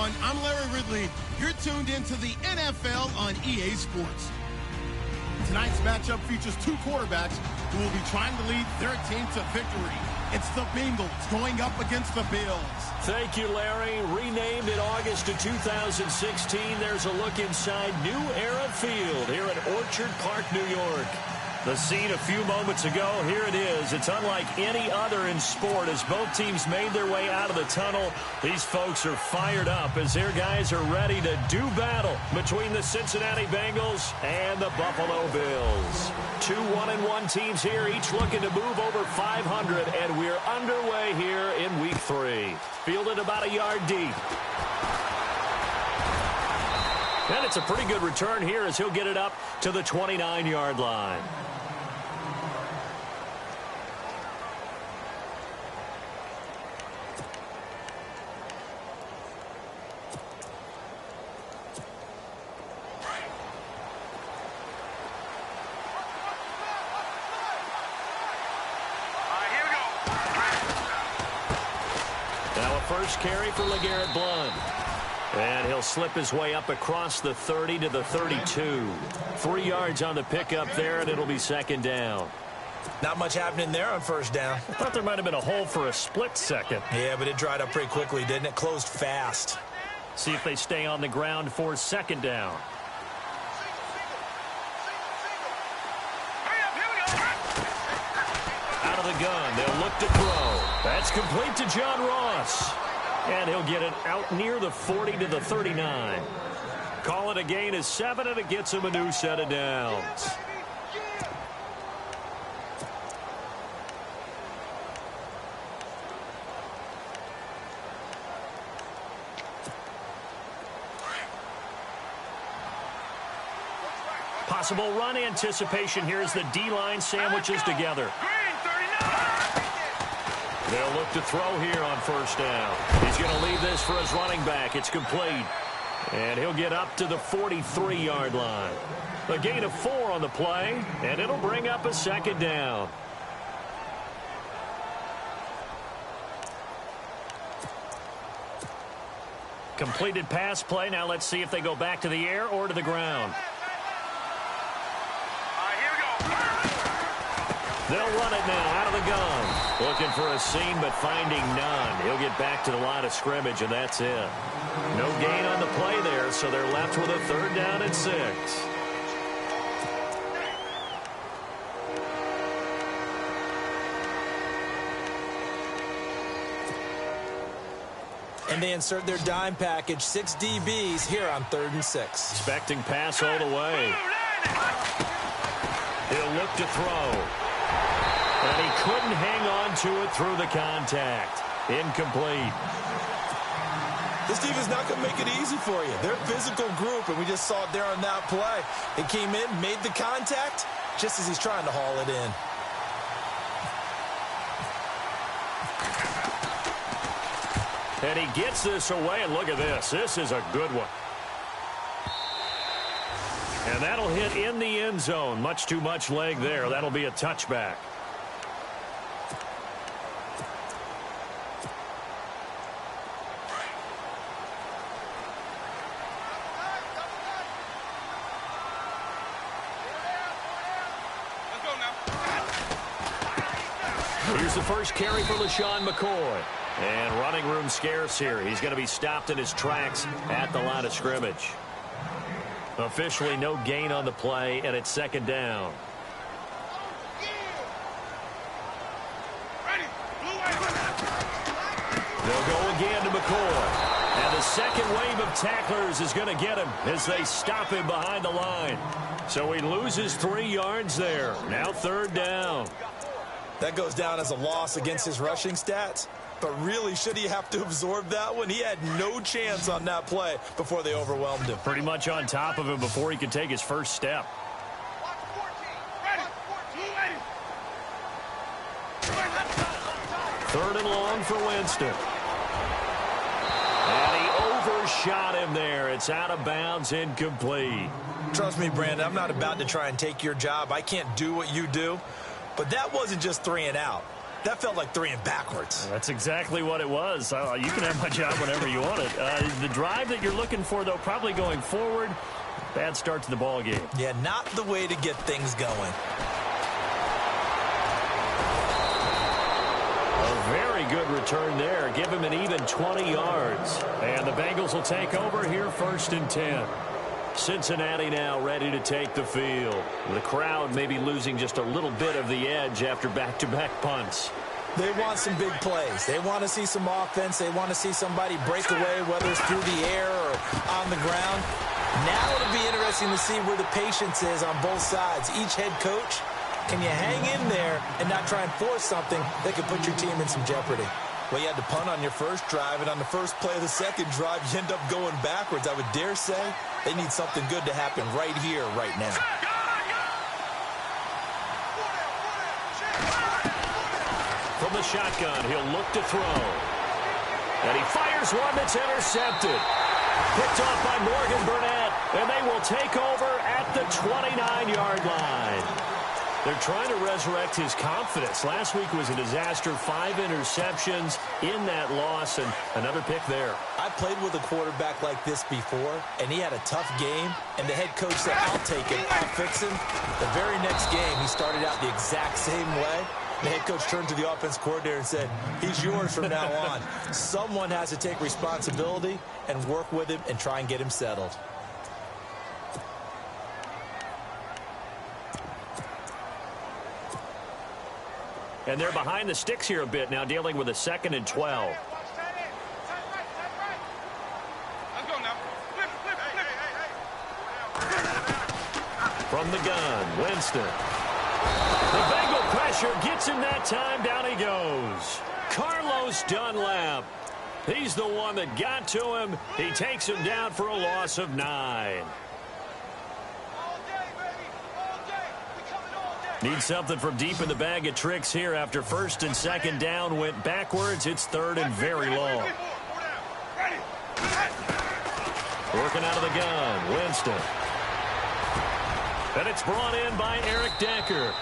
everyone. I'm Larry Ridley. You're tuned into the NFL on EA Sports. Tonight's matchup features two quarterbacks who will be trying to lead their team to victory. It's the Bengals going up against the Bills. Thank you, Larry. Renamed in August of 2016, there's a look inside New Era Field here at Orchard Park, New York. The scene a few moments ago, here it is. It's unlike any other in sport as both teams made their way out of the tunnel. These folks are fired up as their guys are ready to do battle between the Cincinnati Bengals and the Buffalo Bills. Two 1-1 teams here, each looking to move over 500, and we're underway here in Week 3. Fielded about a yard deep. And it's a pretty good return here as he'll get it up to the 29-yard line. First carry for LeGarrette Blount. And he'll slip his way up across the 30 to the 32. 3 yards on the pickup there, and it'll be second down. Not much happening there on first down. I thought there might have been a hole for a split second. Yeah, but it dried up pretty quickly, didn't it? Closed fast. See if they stay on the ground for second down. Out of the gun, they'll look to throw. That's complete to John Ross. And he'll get it out near the 40 to the 39. Call it a gain of 7, and it gets him a new set of downs. Possible run anticipation here as the D-line sandwiches together. They'll look to throw here on first down. He's going to leave this for his running back. It's complete. And he'll get up to the 43-yard line. A gain of 4 on the play, and it'll bring up a second down. Completed pass play. Now let's see if they go back to the air or to the ground. They'll run it now out of the gun. Looking for a seam, but finding none. He'll get back to the line of scrimmage, and that's it. No gain on the play there, so they're left with a third down and 6. And they insert their dime package, 6 DBs here on 3rd and 6. Expecting pass all the way. He'll look to throw. And he couldn't hang on to it through the contact. Incomplete. This defense is not going to make it easy for you. They're a physical group, and we just saw it there on that play. They came in, made the contact, just as he's trying to haul it in. And he gets this away, and look at this. This is a good one. And that'll hit in the end zone. Much too much leg there. That'll be a touchback. Here's the first carry for LaShawn McCoy. And running room scarce here. He's going to be stopped in his tracks at the line of scrimmage. Officially no gain on the play, and it's second down. They'll go again to McCoy. And the second wave of tacklers is going to get him as they stop him behind the line. So he loses 3 yards there. Now third down. That goes down as a loss against his rushing stats. But really, should he have to absorb that one? He had no chance on that play before they overwhelmed him. Pretty much on top of him before he could take his first step. Third and long for Winston. And he overshot him there. It's out of bounds, incomplete. Trust me, Brandon, I'm not about to try and take your job. I can't do what you do. But that wasn't just 3 and out. That felt like throwing backwards. That's exactly what it was. You can have my job whenever you want it. The drive that you're looking for, though, probably going forward. Bad start to the ball game. Yeah, not the way to get things going. A very good return there. Give him an even 20 yards. And the Bengals will take over here 1st and 10. Cincinnati now ready to take the field. The crowd may be losing just a little bit of the edge after back-to-back punts. They want some big plays. They want to see some offense. They want to see somebody break away, whether it's through the air or on the ground. Now it'll be interesting to see where the patience is on both sides. Each head coach, can you hang in there and not try and force something that could put your team in some jeopardy? Well, you had to punt on your first drive, and on the first play of the second drive, you end up going backwards. I would dare say they need something good to happen right here, right now. From the shotgun, he'll look to throw. And he fires one that's intercepted. Picked off by Morgan Burnett, and they will take over at the 29-yard line. They're trying to resurrect his confidence. Last week was a disaster. 5 interceptions in that loss, and another pick there. I played with a quarterback like this before, and he had a tough game, and the head coach said, I'll take him, I'll fix him. The very next game, he started out the exact same way. The head coach turned to the offense coordinator and said, he's yours from now on. Someone has to take responsibility and work with him and try and get him settled. And they're behind the sticks here a bit now, dealing with a 2nd and 12. From the gun, Winston. The Bengal pressure gets him that time. Down he goes. Carlos Dunlap. He's the one that got to him. He takes him down for a loss of 9. Need something from deep in the bag of tricks here after 1st and 2nd down went backwards. It's 3rd and very long. Working out of the gun, Winston. And it's brought in by Eric Decker.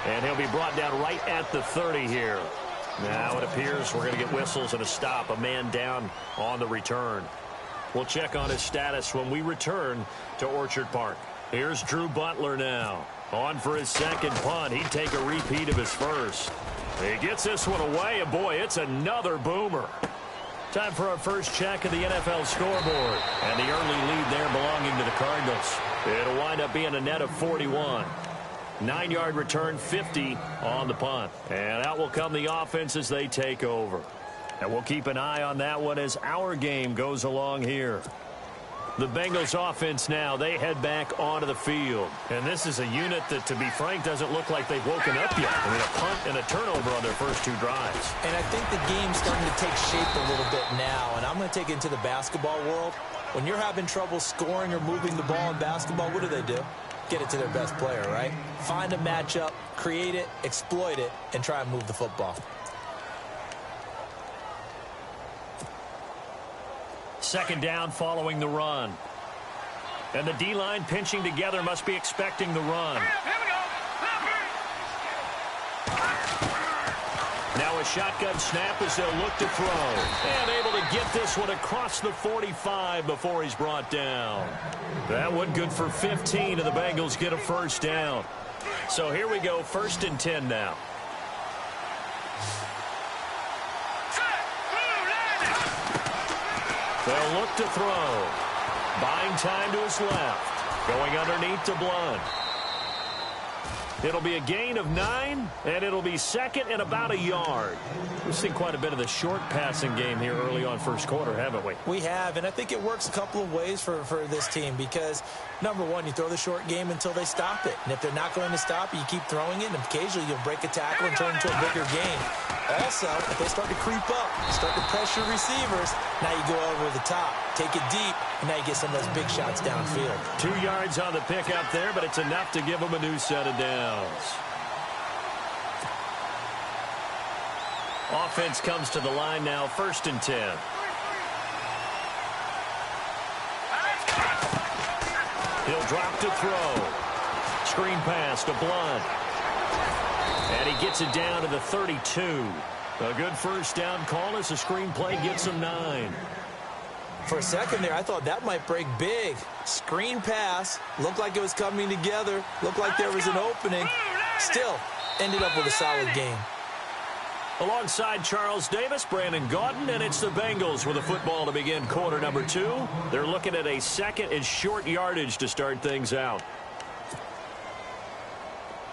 And he'll be brought down right at the 30 here. Now it appears we're going to get whistles and a stop. A man down on the return. We'll check on his status when we return to Orchard Park. Here's Drew Butler now. On for his 2nd punt. He'd take a repeat of his first. He gets this one away, and boy, it's another boomer. Time for our first check of the NFL scoreboard. And the early lead there belonging to the Cardinals. It'll wind up being a net of 41. 9-yard return, 50 on the punt. And out will come the offense as they take over. And we'll keep an eye on that one as our game goes along here. The Bengals offense now, they head back onto the field. And this is a unit that, to be frank, doesn't look like they've woken up yet. I mean, a punt and a turnover on their first 2 drives. And I think the game's starting to take shape a little bit now. And I'm going to take it into the basketball world. When you're having trouble scoring or moving the ball in basketball, what do? Get it to their best player, right? Find a matchup, create it, exploit it, and try and move the football. 2nd down following the run. And the D-line pinching together, must be expecting the run. Now a shotgun snap as they'll look to throw. And able to get this one across the 45 before he's brought down. That one good for 15, and the Bengals get a 1st down. So here we go, 1st and 10 now. They'll look to throw. Buying time to his left. Going underneath to Blunt. It'll be a gain of 9, and it'll be 2nd and about a yard. We've seen quite a bit of the short passing game here early on first quarter, haven't we? We have, and I think it works a couple of ways for this team because, number one, you throw the short game until they stop it. And if they're not going to stop it, you keep throwing it, and occasionally you'll break a tackle and turn it into a bigger gain. Also, if they start to creep up, start to pressure receivers, now you go over the top, take it deep, and now you get some of those big shots downfield. 2 yards on the pickup there, but it's enough to give them a new set of downs. Offense comes to the line now, 1st and 10. He'll drop to throw. Screen pass to Blunt. And he gets it down to the 32. A good first down call as the screenplay gets him 9. For a second there, I thought that might break big. Screen pass. Looked like it was coming together. Looked like there was an opening. Still, ended up with a solid game. Alongside Charles Davis, Brandon Gaudin, and it's the Bengals with a football to begin quarter number 2. They're looking at a second and short yardage to start things out.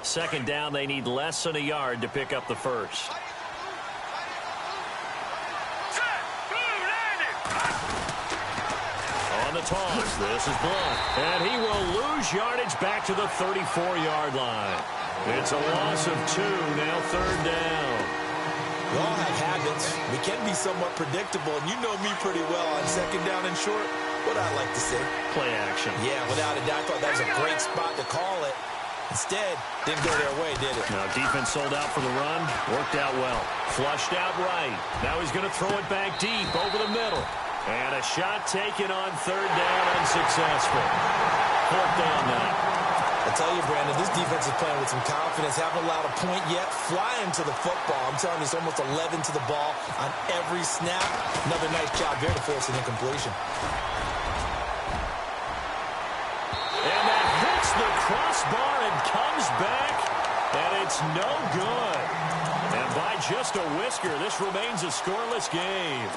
Second down, they need less than a yard to pick up the first. On the toss, this is Blunt, and he will lose yardage back to the 34-yard line. It's a loss of 2, now third down. We all have habits. We can be somewhat predictable, and you know me pretty well on second down and short. What I like to say? Play action. Yeah, without a doubt, I thought that was a great spot to call it. Instead, didn't go their way, did it? Now, defense sold out for the run. Worked out well. Flushed out right. Now he's going to throw it back deep over the middle. And a shot taken on third down, unsuccessful. Fourth down now. I tell you, Brandon, this defense is playing with some confidence. Haven't allowed a point yet. Flying to the football. I'm telling you, it's almost 11 to the ball on every snap. Another nice job there to force an incompletion. And that hits the crossbar and comes back, and it's no good. And by just a whisker, this remains a scoreless game.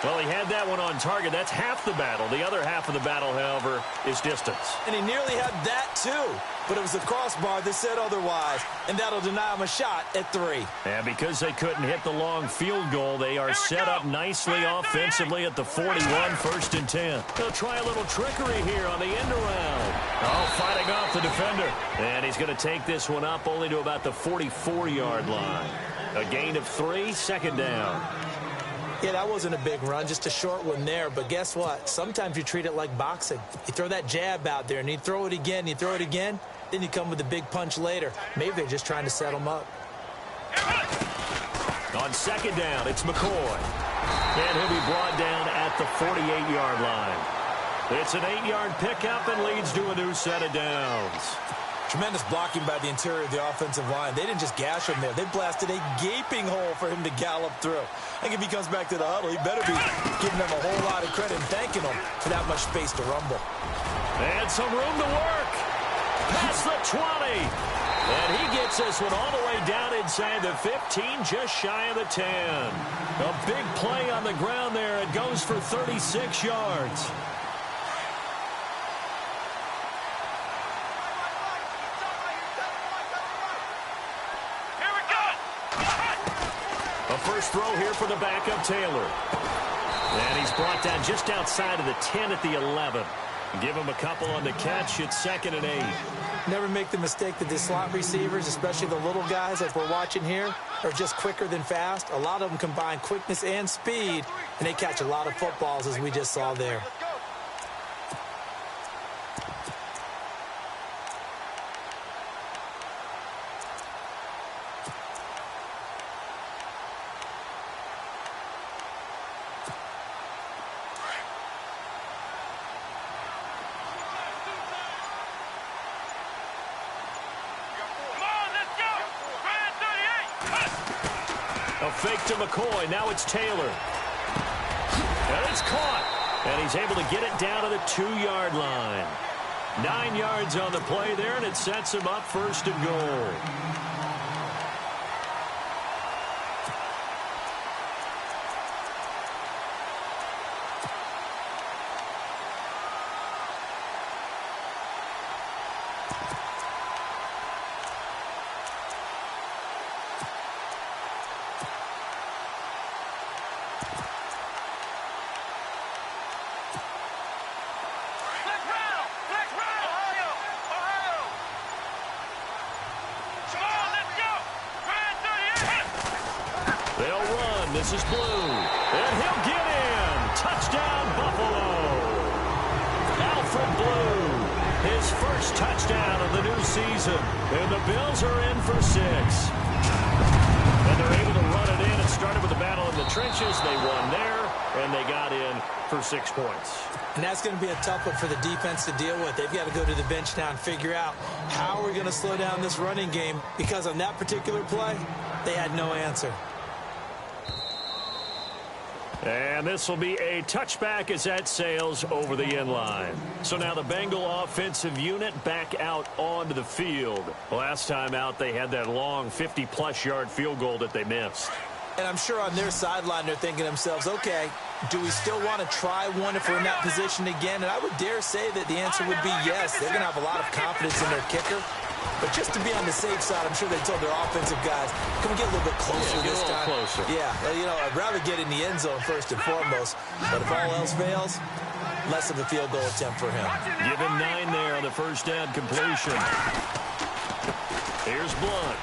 Well, he had that one on target. That's half the battle. The other half of the battle, however, is distance. And he nearly had that, too. But it was the crossbar that said otherwise. And that'll deny him a shot at 3. And because they couldn't hit the long field goal, they are set up nicely offensively at the 41, first and 10. They'll try a little trickery here on the end around. Oh, fighting off the defender. And he's going to take this one up only to about the 44-yard line. A gain of 3, second down. Yeah, that wasn't a big run, just a short one there. But guess what? Sometimes you treat it like boxing. You throw that jab out there, and you throw it again, you throw it again, then you come with a big punch later. Maybe they're just trying to set them up. On second down, it's McCoy. And he'll be brought down at the 48-yard line. It's an 8-yard pickup and leads to a new set of downs. Tremendous blocking by the interior of the offensive line. They didn't just gash him there. They blasted a gaping hole for him to gallop through. I think if he comes back to the huddle, he better be giving them a whole lot of credit and thanking them for that much space to rumble. And some room to work. Past the 20. And he gets this one all the way down inside the 15, just shy of the 10. A big play on the ground there. It goes for 36 yards. A first throw here for the backup, Taylor. And he's brought down just outside of the 10 at the 11. Give him a couple on the catch. It's second and 8. Never make the mistake that the slot receivers, especially the little guys like we're watching here, are just quicker than fast. A lot of them combine quickness and speed, and they catch a lot of footballs, as we just saw there. A fake to McCoy. Now it's Taylor. And it's caught. And he's able to get it down to the 2-yard line. 9 yards on the play there, and it sets him up first and goal. This is Blue, and he'll get in. Touchdown, Buffalo. Alfred Blue, his first touchdown of the new season, and the Bills are in for 6. And they're able to run it in. It started with a battle in the trenches. They won there, and they got in for 6 points. And that's going to be a tough one for the defense to deal with. They've got to go to the bench now and figure out how we're going to slow down this running game, because on that particular play, they had no answer. And this will be a touchback as that sails over the end line. So now the Bengal offensive unit back out onto the field. Last time out, they had that long 50-plus yard field goal that they missed. And I'm sure on their sideline they're thinking to themselves, okay, do we still want to try one if we're in that position again? And I would dare say that the answer would be yes. They're going to have a lot of confidence in their kicker. But just to be on the safe side, I'm sure they told their offensive guys, can we get a little bit closer this time? Closer. Yeah, you know, I'd rather get in the end zone first and foremost. But if all else fails, less of a field goal attempt for him. Give him 9 there on the first down completion. Here's Blunt.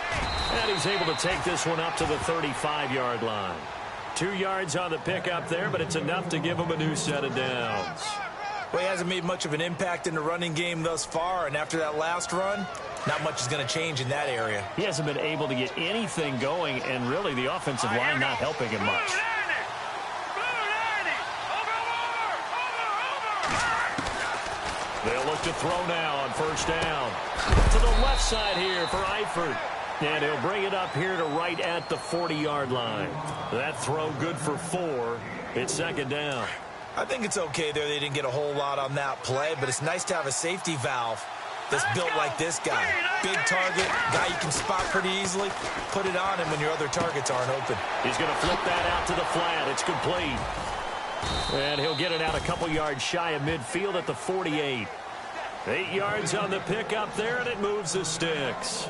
And he's able to take this one up to the 35-yard line. 2 yards on the pickup there, but it's enough to give him a new set of downs. Well, he hasn't made much of an impact in the running game thus far, and after that last run, not much is going to change in that area. He hasn't been able to get anything going, and really the offensive line not helping him much. They'll look to throw now on first down. To the left side here for Eifert. And he'll bring it up here to right at the 40-yard line. That throw good for 4. It's second down. I think it's okay there. They didn't get a whole lot on that play, but it's nice to have a safety valve that's built like this guy. Big target, guy you can spot pretty easily. Put it on him when your other targets aren't open. He's going to flip that out to the flat. It's complete. And he'll get it out a couple yards shy of midfield at the 48. 8 yards on the pickup there, and it moves the sticks.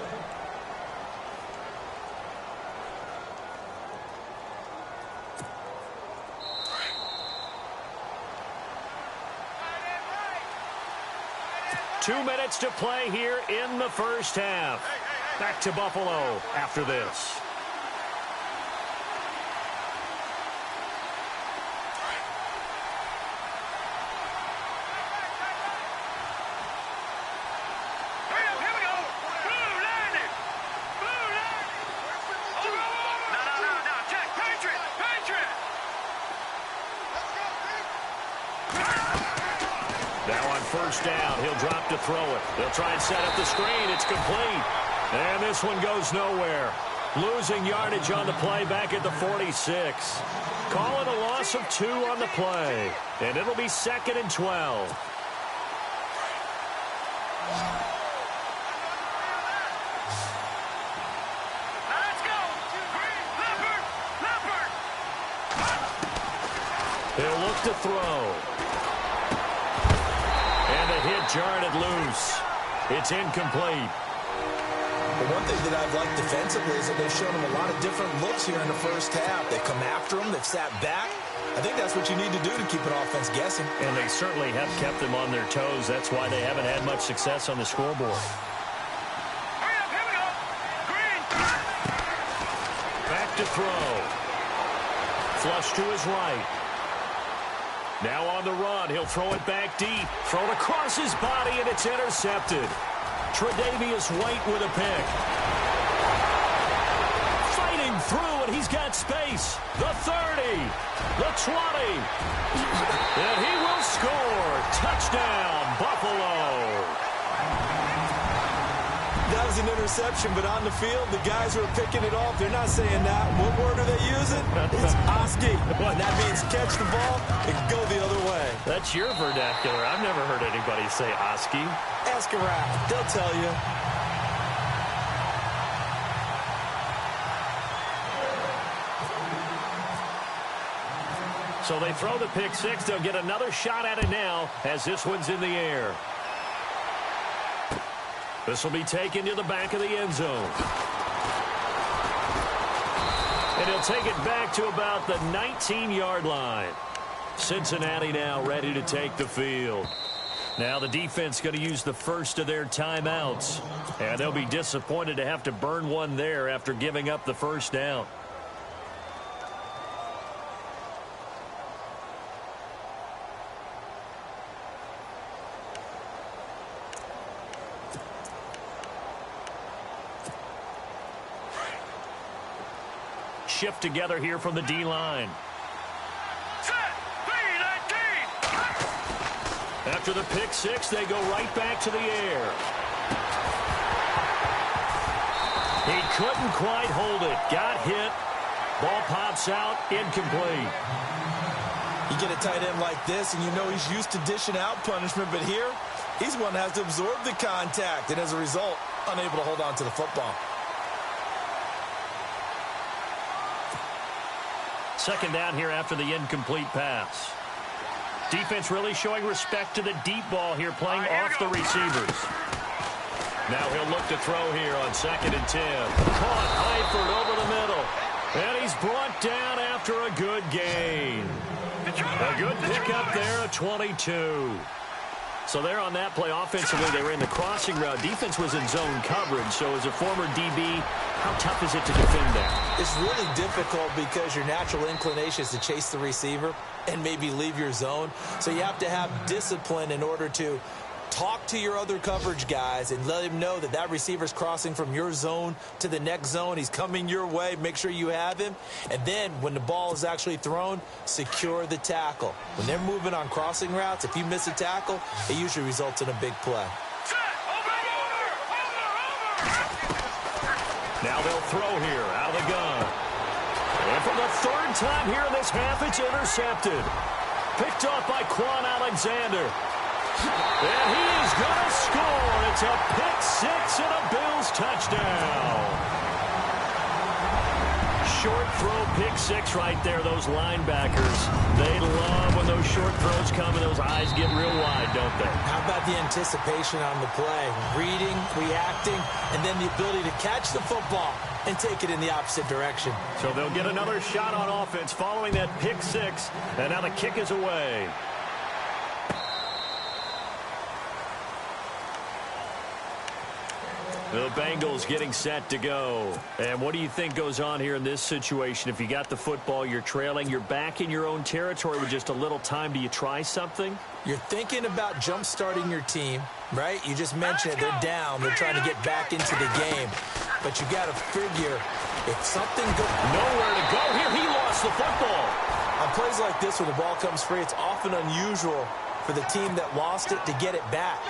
Two minutes to play here in the first half. Back to Buffalo after this. First down, he'll drop to throw it. They'll try and set up the screen. It's complete. And this one goes nowhere. Losing yardage on the play back at the 46. Call it a loss of 2 on the play. And it'll be 2nd and 12. Let's go. Leopard. He'll look to throw. Hit jarred it loose. It's incomplete. But one thing that I've liked defensively is that they've shown him a lot of different looks here in the first half. They've come after him. They've sat back. I think that's what you need to do to keep an offense guessing. And they certainly have kept them on their toes. That's why they haven't had much success on the scoreboard. Hurry up, here we go. Green. Back to throw. Flush to his right. Now on the run, he'll throw it back deep. Thrown across his body, and it's intercepted. Tre'Davious White with a pick. Fighting through, and he's got space. The 30, the 20. And he will score. Touchdown, Buffalo. That was an interception, but on the field, the guys who are picking it off, they're not saying that. What word are they using? It's Oski. And that means catch the ball and go the other way. That's your vernacular. I've never heard anybody say Oski. Ask around. They'll tell you. So they throw the pick 6. They'll get another shot at it now as this one's in the air. This will be taken to the back of the end zone. And he'll take it back to about the 19-yard line. Cincinnati now ready to take the field. Now the defense going to use the first of their timeouts. And they'll be disappointed to have to burn one there after giving up the first down. Shift together here from the D-line. Set. After the pick six, they go right back to the air. He couldn't quite hold it. Got hit. Ball pops out. Incomplete. You get a tight end like this, and you know he's used to dishing out punishment, but here, he's one that has to absorb the contact, and as a result, unable to hold on to the football. Second down here after the incomplete pass. Defense really showing respect to the deep ball here, playing off the receivers. Now he'll look to throw here on 2nd and 10. Caught Eifert over the middle. And he's brought down after a good gain. A good pickup there at 22. So there on that play offensively, they were in the crossing route. Defense was in zone coverage. So as a former DB, how tough is it to defend that? It's really difficult because your natural inclination is to chase the receiver and maybe leave your zone. So you have to have discipline in order to talk to your other coverage guys and let him know that that receiver's crossing from your zone to the next zone. He's coming your way. Make sure you have him. And then when the ball is actually thrown, secure the tackle. When they're moving on crossing routes, if you miss a tackle, it usually results in a big play. Now they'll throw here out of the gun. And for the third time here in this half, it's intercepted. Picked off by Quan Alexander. And he is going to score. It's a pick six and a Bills touchdown. Short throw pick six right there. Those linebackers, they love when those short throws come and those eyes get real wide, don't they? How about the anticipation on the play? Reading, reacting, and then the ability to catch the football and take it in the opposite direction. So they'll get another shot on offense following that pick six. And now the kick is away. The Bengals getting set to go. And what do you think goes on here in this situation? If you got the football, you're trailing, you're back in your own territory with just a little time. Do you try something? You're thinking about jump-starting your team, right? You just mentioned it. They're down. They're trying to get back into the game. But you got to figure if something goes... Nowhere to go here. He lost the football. On plays like this where the ball comes free, it's often unusual for the team that lost it to get it back.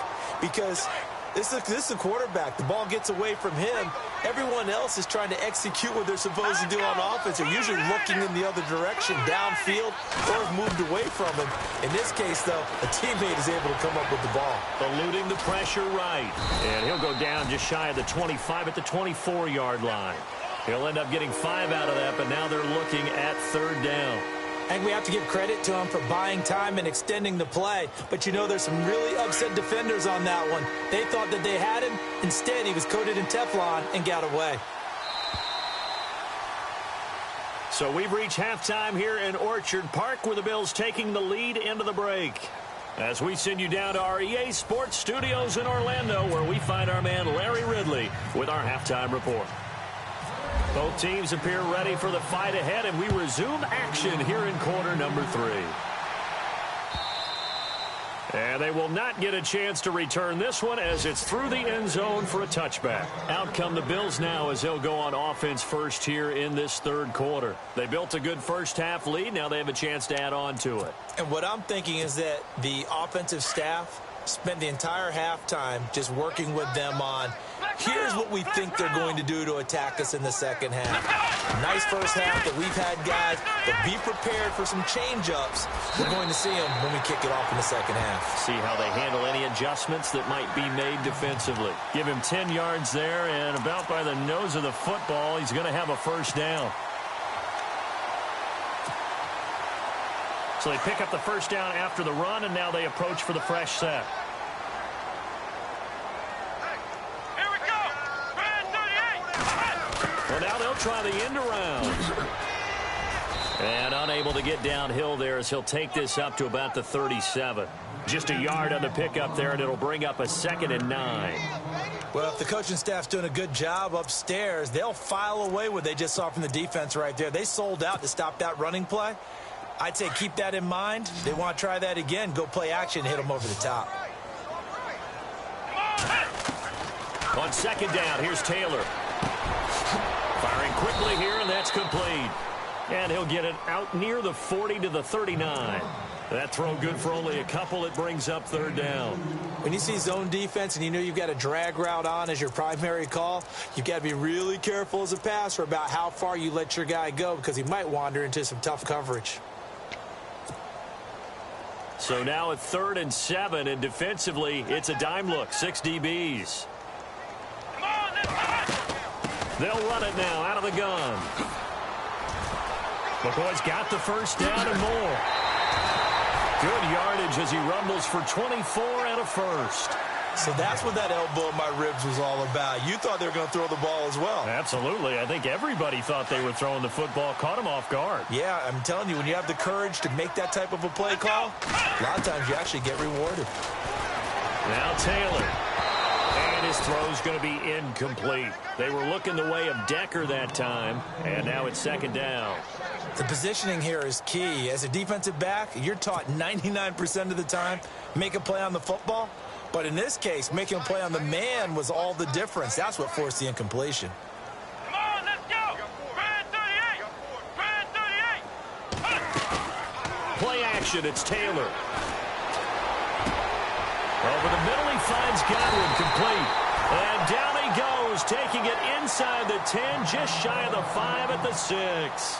Because... This is a quarterback. The ball gets away from him. Everyone else is trying to execute what they're supposed to do on offense. They're usually looking in the other direction, downfield, or have moved away from him. In this case, though, a teammate is able to come up with the ball. Eluding the pressure right. And he'll go down just shy of the 25 at the 24-yard line. He'll end up getting 5 out of that, but now they're looking at 3rd down. And we have to give credit to him for buying time and extending the play. But you know there's some really upset defenders on that one. They thought that they had him. Instead, he was coated in Teflon and got away. So we've reached halftime here in Orchard Park with the Bills taking the lead into the break. As we send you down to our EA Sports Studios in Orlando, where we find our man Larry Ridley with our halftime report. Both teams appear ready for the fight ahead, and we resume action here in quarter number 3. And they will not get a chance to return this one as it's through the end zone for a touchback. Out come the Bills now as they'll go on offense first here in this 3rd quarter. They built a good first half lead. Now they have a chance to add on to it. And what I'm thinking is that the offensive staff spent the entire halftime just working with them on here's what we think they're going to do to attack us in the second half. Nice first half that we've had, guys, but be prepared for some change-ups. We're going to see them when we kick it off in the second half. See how they handle any adjustments that might be made defensively. Give him 10 yards there, and about by the nose of the football, he's going to have a 1st down. So they pick up the 1st down after the run, and now they approach for the fresh set. Well, now they'll try the end around. And unable to get downhill there as he'll take this up to about the 37. Just a yard on the pickup there, and it'll bring up a 2nd and 9. Well, if the coaching staff's doing a good job upstairs, they'll file away what they just saw from the defense right there. They sold out to stop that running play. I'd say keep that in mind. They want to try that again. Go play action, hit them over the top. On 2nd down, here's Taylor. Firing quickly here, and that's complete. And he'll get it out near the 40 to the 39. That throw good for only a couple. It brings up third down. When you see zone defense and you know you've got a drag route on as your primary call, you've got to be really careful as a passer about how far you let your guy go because he might wander into some tough coverage. So now at 3rd and 7, and defensively, it's a dime look. 6 DBs. They'll run it now out of the gun. McCoy's got the first down and more. Good yardage as he rumbles for 24 and a first. So that's what that elbow in my ribs was all about. You thought they were going to throw the ball as well. Absolutely. I think everybody thought they were throwing the football. Caught him off guard. Yeah, I'm telling you, when you have the courage to make that type of a play call, a lot of times you actually get rewarded. Now Taylor. And his throw's going to be incomplete. They were looking the way of Decker that time, and now it's 2nd down. The positioning here is key. As a defensive back, you're taught 99% of the time, make a play on the football. But in this case, making a play on the man was all the difference. That's what forced the incompletion. Come on, let's go. Brand 38. Brand 38. Play action, it's Taylor. Over the middle, he finds Godwin complete. And down he goes, taking it inside the 10, just shy of the 5 at the 6.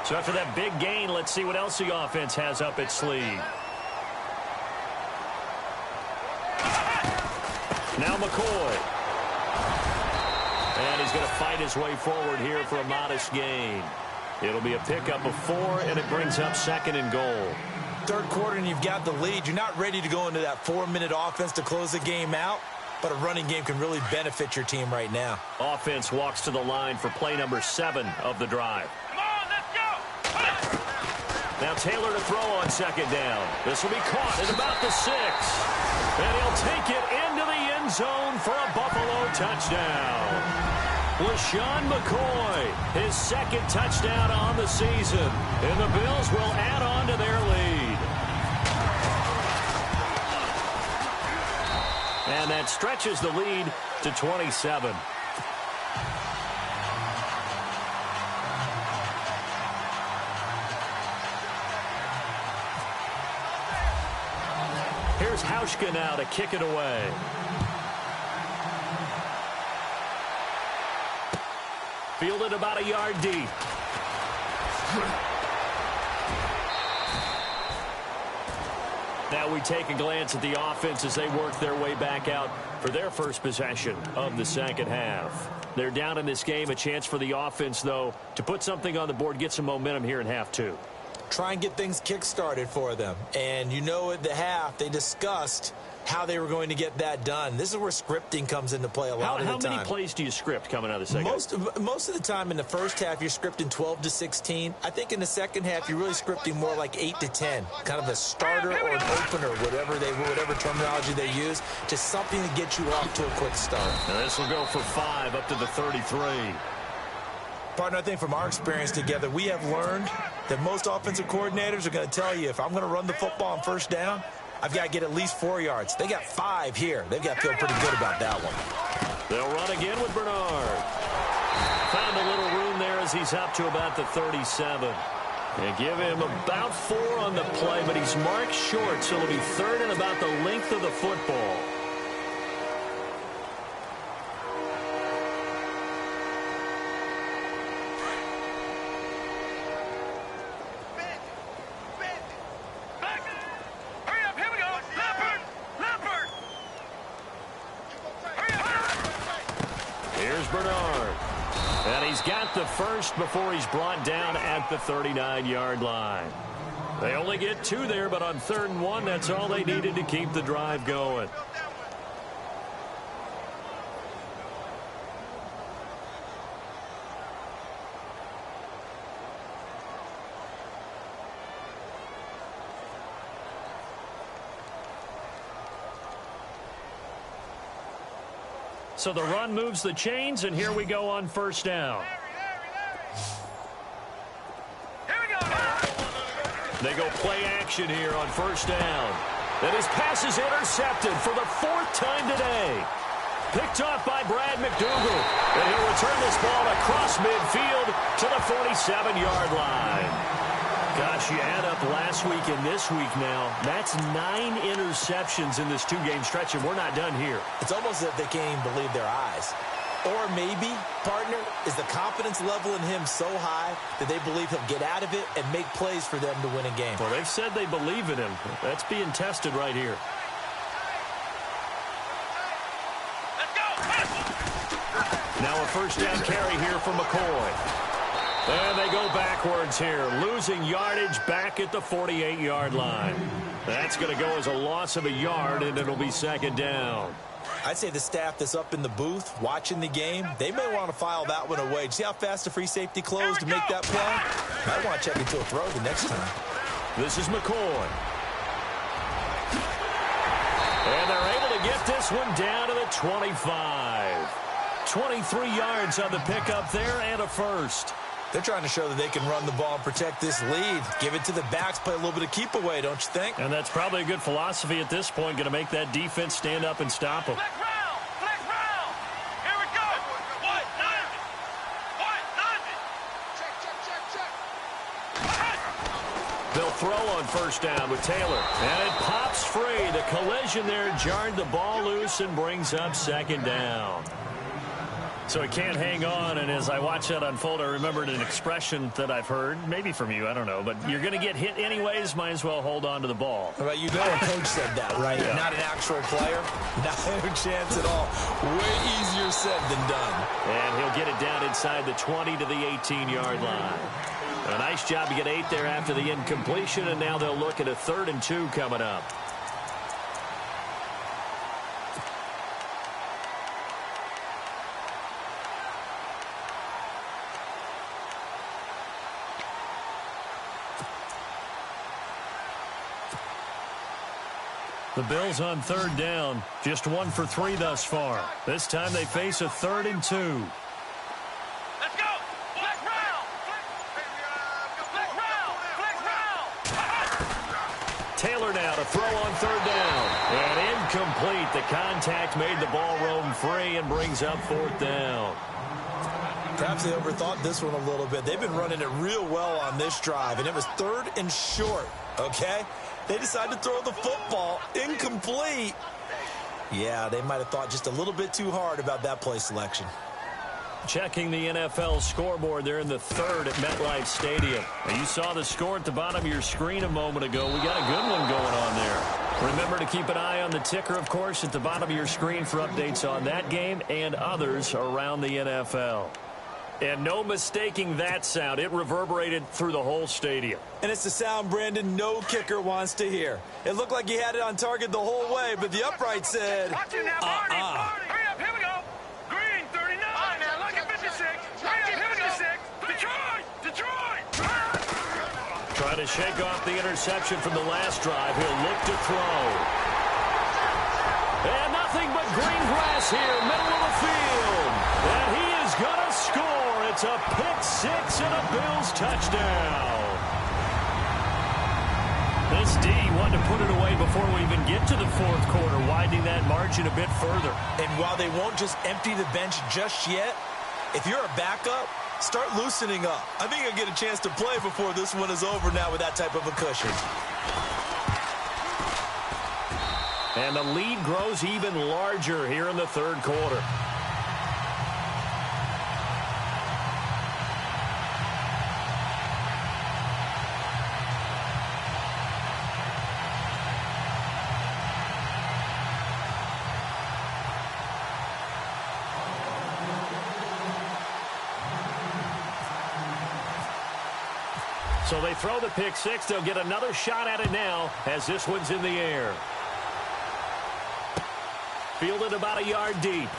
So after that big gain, let's see what else the offense has up its sleeve. Now McCoy. And he's going to fight his way forward here for a modest gain. It'll be a pickup of 4, and it brings up 2nd and goal. 3rd quarter, and you've got the lead. You're not ready to go into that 4-minute offense to close the game out, but a running game can really benefit your team right now. Offense walks to the line for play number 7 of the drive. Come on, let's go. Now Taylor to throw on 2nd down. This will be caught at about the 6. And he'll take it into the end zone for a Buffalo touchdown. LaShawn McCoy, his 2nd touchdown on the season. And the Bills will add on to their lead. And that stretches the lead to 27. Here's Hauschka now to kick it away. Fielded about a yard deep. Now we take a glance at the offense as they work their way back out for their first possession of the 2nd half. They're down in this game. A chance for the offense, though, to put something on the board, get some momentum here in half 2. Try and get things kick-started for them. And you know at the half, they discussed how they were going to get that done. This is where scripting comes into play a lot of the time. How many plays do you script coming out of the 2nd? Most of the time in the first half, you're scripting 12 to 16. I think in the 2nd half, you're really scripting more like 8 to 10. Kind of a starter or an opener, whatever terminology they use, just something to get you off to a quick start. Now this will go for 5 up to the 33. Partner, I think from our experience together, we have learned that most offensive coordinators are going to tell you, if I'm going to run the football on first down, I've got to get at least 4 yards. They got 5 here. They've got to feel pretty good about that one. They'll run again with Bernard. Found a little room there as he's up to about the 37. And give him about 4 on the play, but he's marked short, so it'll be 3rd and about the length of the football. Bernard. And he's got the first before he's brought down at the 39-yard line. They only get 2 there, but on 3rd and 1, that's all they needed to keep the drive going. So the run moves the chains, and here we go on 1st down. They go play action here on 1st down. And his pass is intercepted for the 4th time today. Picked off by Brad McDougal. And he'll return this ball across midfield to the 47-yard line. Gosh, you add up last week and this week now. That's 9 interceptions in this 2-game stretch, and we're not done here. It's almost as if they can't even believe their eyes. Or maybe, partner, is the confidence level in him so high that they believe he'll get out of it and make plays for them to win a game. Well, they've said they believe in him. That's being tested right here. Let's go. Now a first down carry here for McCoy. And they go backwards here, losing yardage back at the 48-yard line. That's going to go as a loss of a yard, and it'll be 2nd down. I'd say the staff that's up in the booth watching the game, they may want to file that one away. See how fast the free safety closed to make that play? I want to check into a throw the next time. This is McCoy. And they're able to get this one down to the 25. 23 yards on the pickup there and a first. They're trying to show that they can run the ball and protect this lead. Give it to the backs, play a little bit of keep away, don't you think? And that's probably a good philosophy at this point, going to make that defense stand up and stop them. Flex round. Flex round. Here we go. What? None. What? None. Check. They'll throw on first down with Taylor. And it pops free. The collision there jarred the ball loose and brings up 2nd down. So he can't hang on, and as I watch that unfold, I remembered an expression that I've heard, maybe from you, I don't know, but you're going to get hit anyways, might as well hold on to the ball. Well, you know a coach said that, right? Yeah. Not an actual player. Not a chance at all. Way easier said than done. And he'll get it down inside the 20 to the 18-yard line. A nice job to get 8 there after the incompletion, and now they'll look at a 3rd and 2 coming up. The Bills on 3rd down. Just 1 for 3 thus far. This time they face a 3rd and 2. Let's go. Flex round. Flex round. Flex round. Taylor now to throw on 3rd down. And incomplete. The contact made the ball roam free and brings up 4th down. Perhaps they overthought this one a little bit. They've been running it real well on this drive, and it was 3rd and short, okay? They decided to throw the football incomplete. Yeah, they might have thought just a little bit too hard about that play selection. Checking the NFL scoreboard there in the 3rd at MetLife Stadium. Now, you saw the score at the bottom of your screen a moment ago. We got a good one going on there. Remember to keep an eye on the ticker, of course, at the bottom of your screen for updates on that game and others around the NFL. And no mistaking that sound. It reverberated through the whole stadium. And it's the sound, Brandon, no kicker wants to hear. It looked like he had it on target the whole way, but the upright said, Watching now, Barney. Hurry up, here we go. Green, 39. All right, now, look at 56. Hurry up, here we go. Detroit. Trying to shake off the interception from the last drive. He'll look to throw. And nothing but green grass here, middle of the field. And he is going to score. It's a pick-6 and a Bills touchdown. This D wanted to put it away before we even get to the 4th quarter, widening that margin a bit further. And while they won't just empty the bench just yet, if you're a backup, start loosening up. I think you'll get a chance to play before this one is over now with that type of a cushion. And the lead grows even larger here in the 3rd quarter. So they throw the pick-6. They'll get another shot at it now as this one's in the air. Fielded about a yard deep.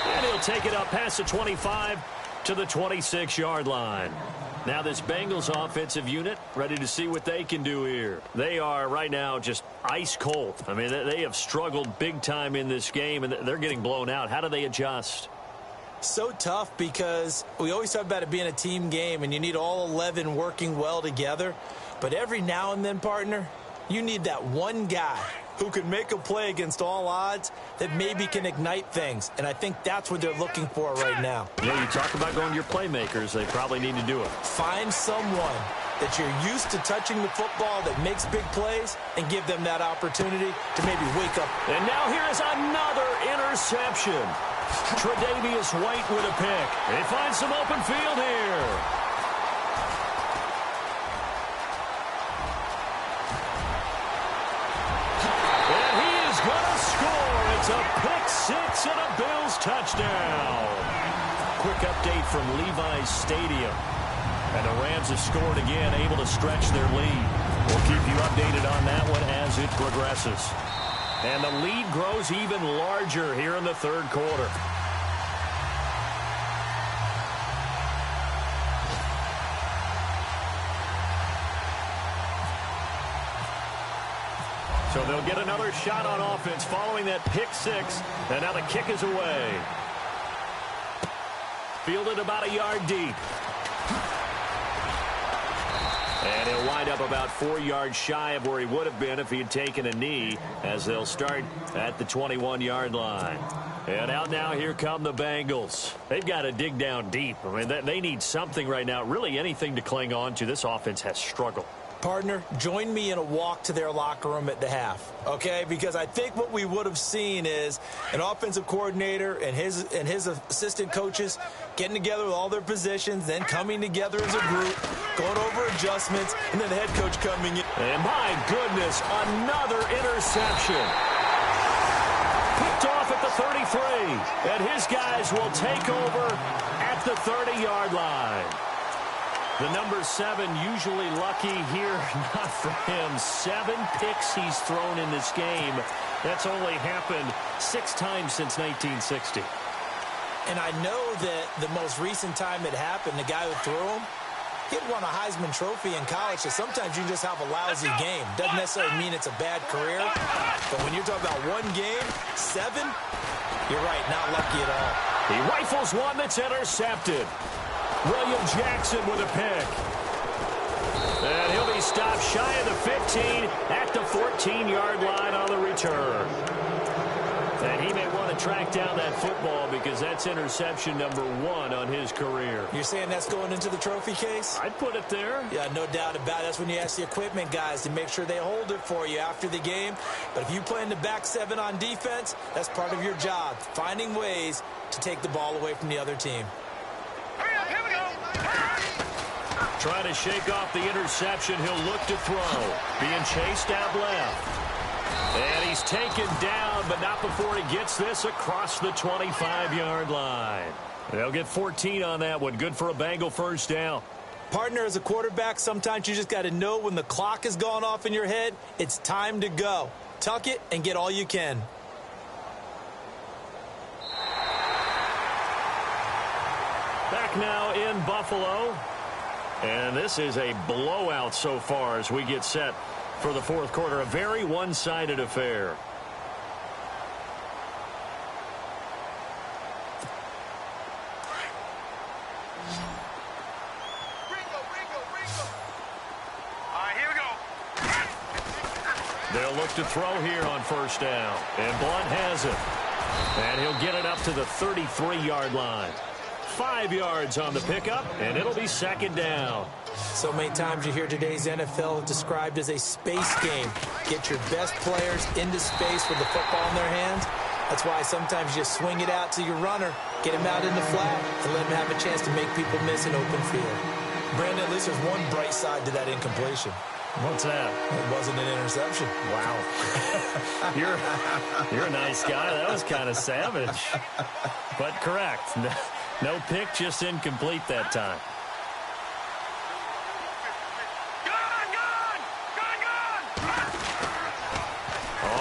And he'll take it up past the 25 to the 26-yard line. Now this Bengals offensive unit ready to see what they can do here. They are right now just ice cold. I mean, they have struggled big time in this game, and they're getting blown out. How do they adjust? So tough because we always talk about it being a team game and you need all 11 working well together. But every now and then, partner, you need that one guy who can make a play against all odds that maybe can ignite things. And I think that's what they're looking for right now. Yeah, you talk about going to your playmakers. They probably need to do it. Find someone that you're used to touching the football that makes big plays and give them that opportunity to maybe wake up. And now here is another interception. Tre'Davious White with a pick. They find some open field here. And he is going to score. It's a pick six and a Bills touchdown. Quick update from Levi's Stadium. And the Rams have scored again, able to stretch their lead. We'll keep you updated on that one as it progresses. And the lead grows even larger here in the third quarter. So they'll get another shot on offense following that pick six. And now the kick is away. Fielded about a yard deep. And he'll wind up about 4 yards shy of where he would have been if he had taken a knee, as they'll start at the 21-yard line. And out now, here come the Bengals. They've got to dig down deep. I mean, they need something right now, really anything to cling on to. This offense has struggled. Partner, join me in a walk to their locker room at the half, okay? Because I think what we would have seen is an offensive coordinator and his assistant coaches getting together with all their positions, then coming together as a group, going over adjustments, and then the head coach coming in. And my goodness, another interception. Picked off at the 33, and his guys will take over at the 30-yard line. The number 7 usually lucky here, not for him. 7 picks he's thrown in this game. That's only happened 6 times since 1960. And I know that the most recent time it happened, the guy who threw him, he had won a Heisman Trophy in college, so sometimes you just have a lousy game. Doesn't necessarily mean it's a bad career, but when you're talking about one game, 7, you're right, not lucky at all. He rifles one that's intercepted. William Jackson with a pick. And he'll be stopped shy of the 15 at the 14-yard line on the return. And he may want to track down that football because that's interception number 1 on his career. You're saying that's going into the trophy case? I'd put it there. Yeah, no doubt about it. That's when you ask the equipment guys to make sure they hold it for you after the game. But if you play in the back 7 on defense, that's part of your job, finding ways to take the ball away from the other team. Hurry up, here we go. Trying to shake off the interception. He'll look to throw. Being chased out left. And he's taken down, but not before he gets this across the 25-yard line. They'll get 14 on that one. Good for a Bengal first down. Partner, as a quarterback, sometimes you just got to know when the clock has gone off in your head, it's time to go. Tuck it and get all you can. Back now in Buffalo. And this is a blowout so far as we get set for the fourth quarter. A very one-sided affair. All right, here we go. They'll look to throw here on first down. And Blunt has it. And he'll get it up to the 33-yard line. 5 yards on the pickup, and it'll be second down. So many times you hear today's NFL described as a space game. Get your best players into space with the football in their hands. That's why sometimes you swing it out to your runner, get him out in the flat, and let him have a chance to make people miss an open field. Brandon, at least there's one bright side to that incompletion. What's that? It wasn't an interception. Wow. You're a nice guy. That was kind of savage. But correct. No pick, just incomplete that time.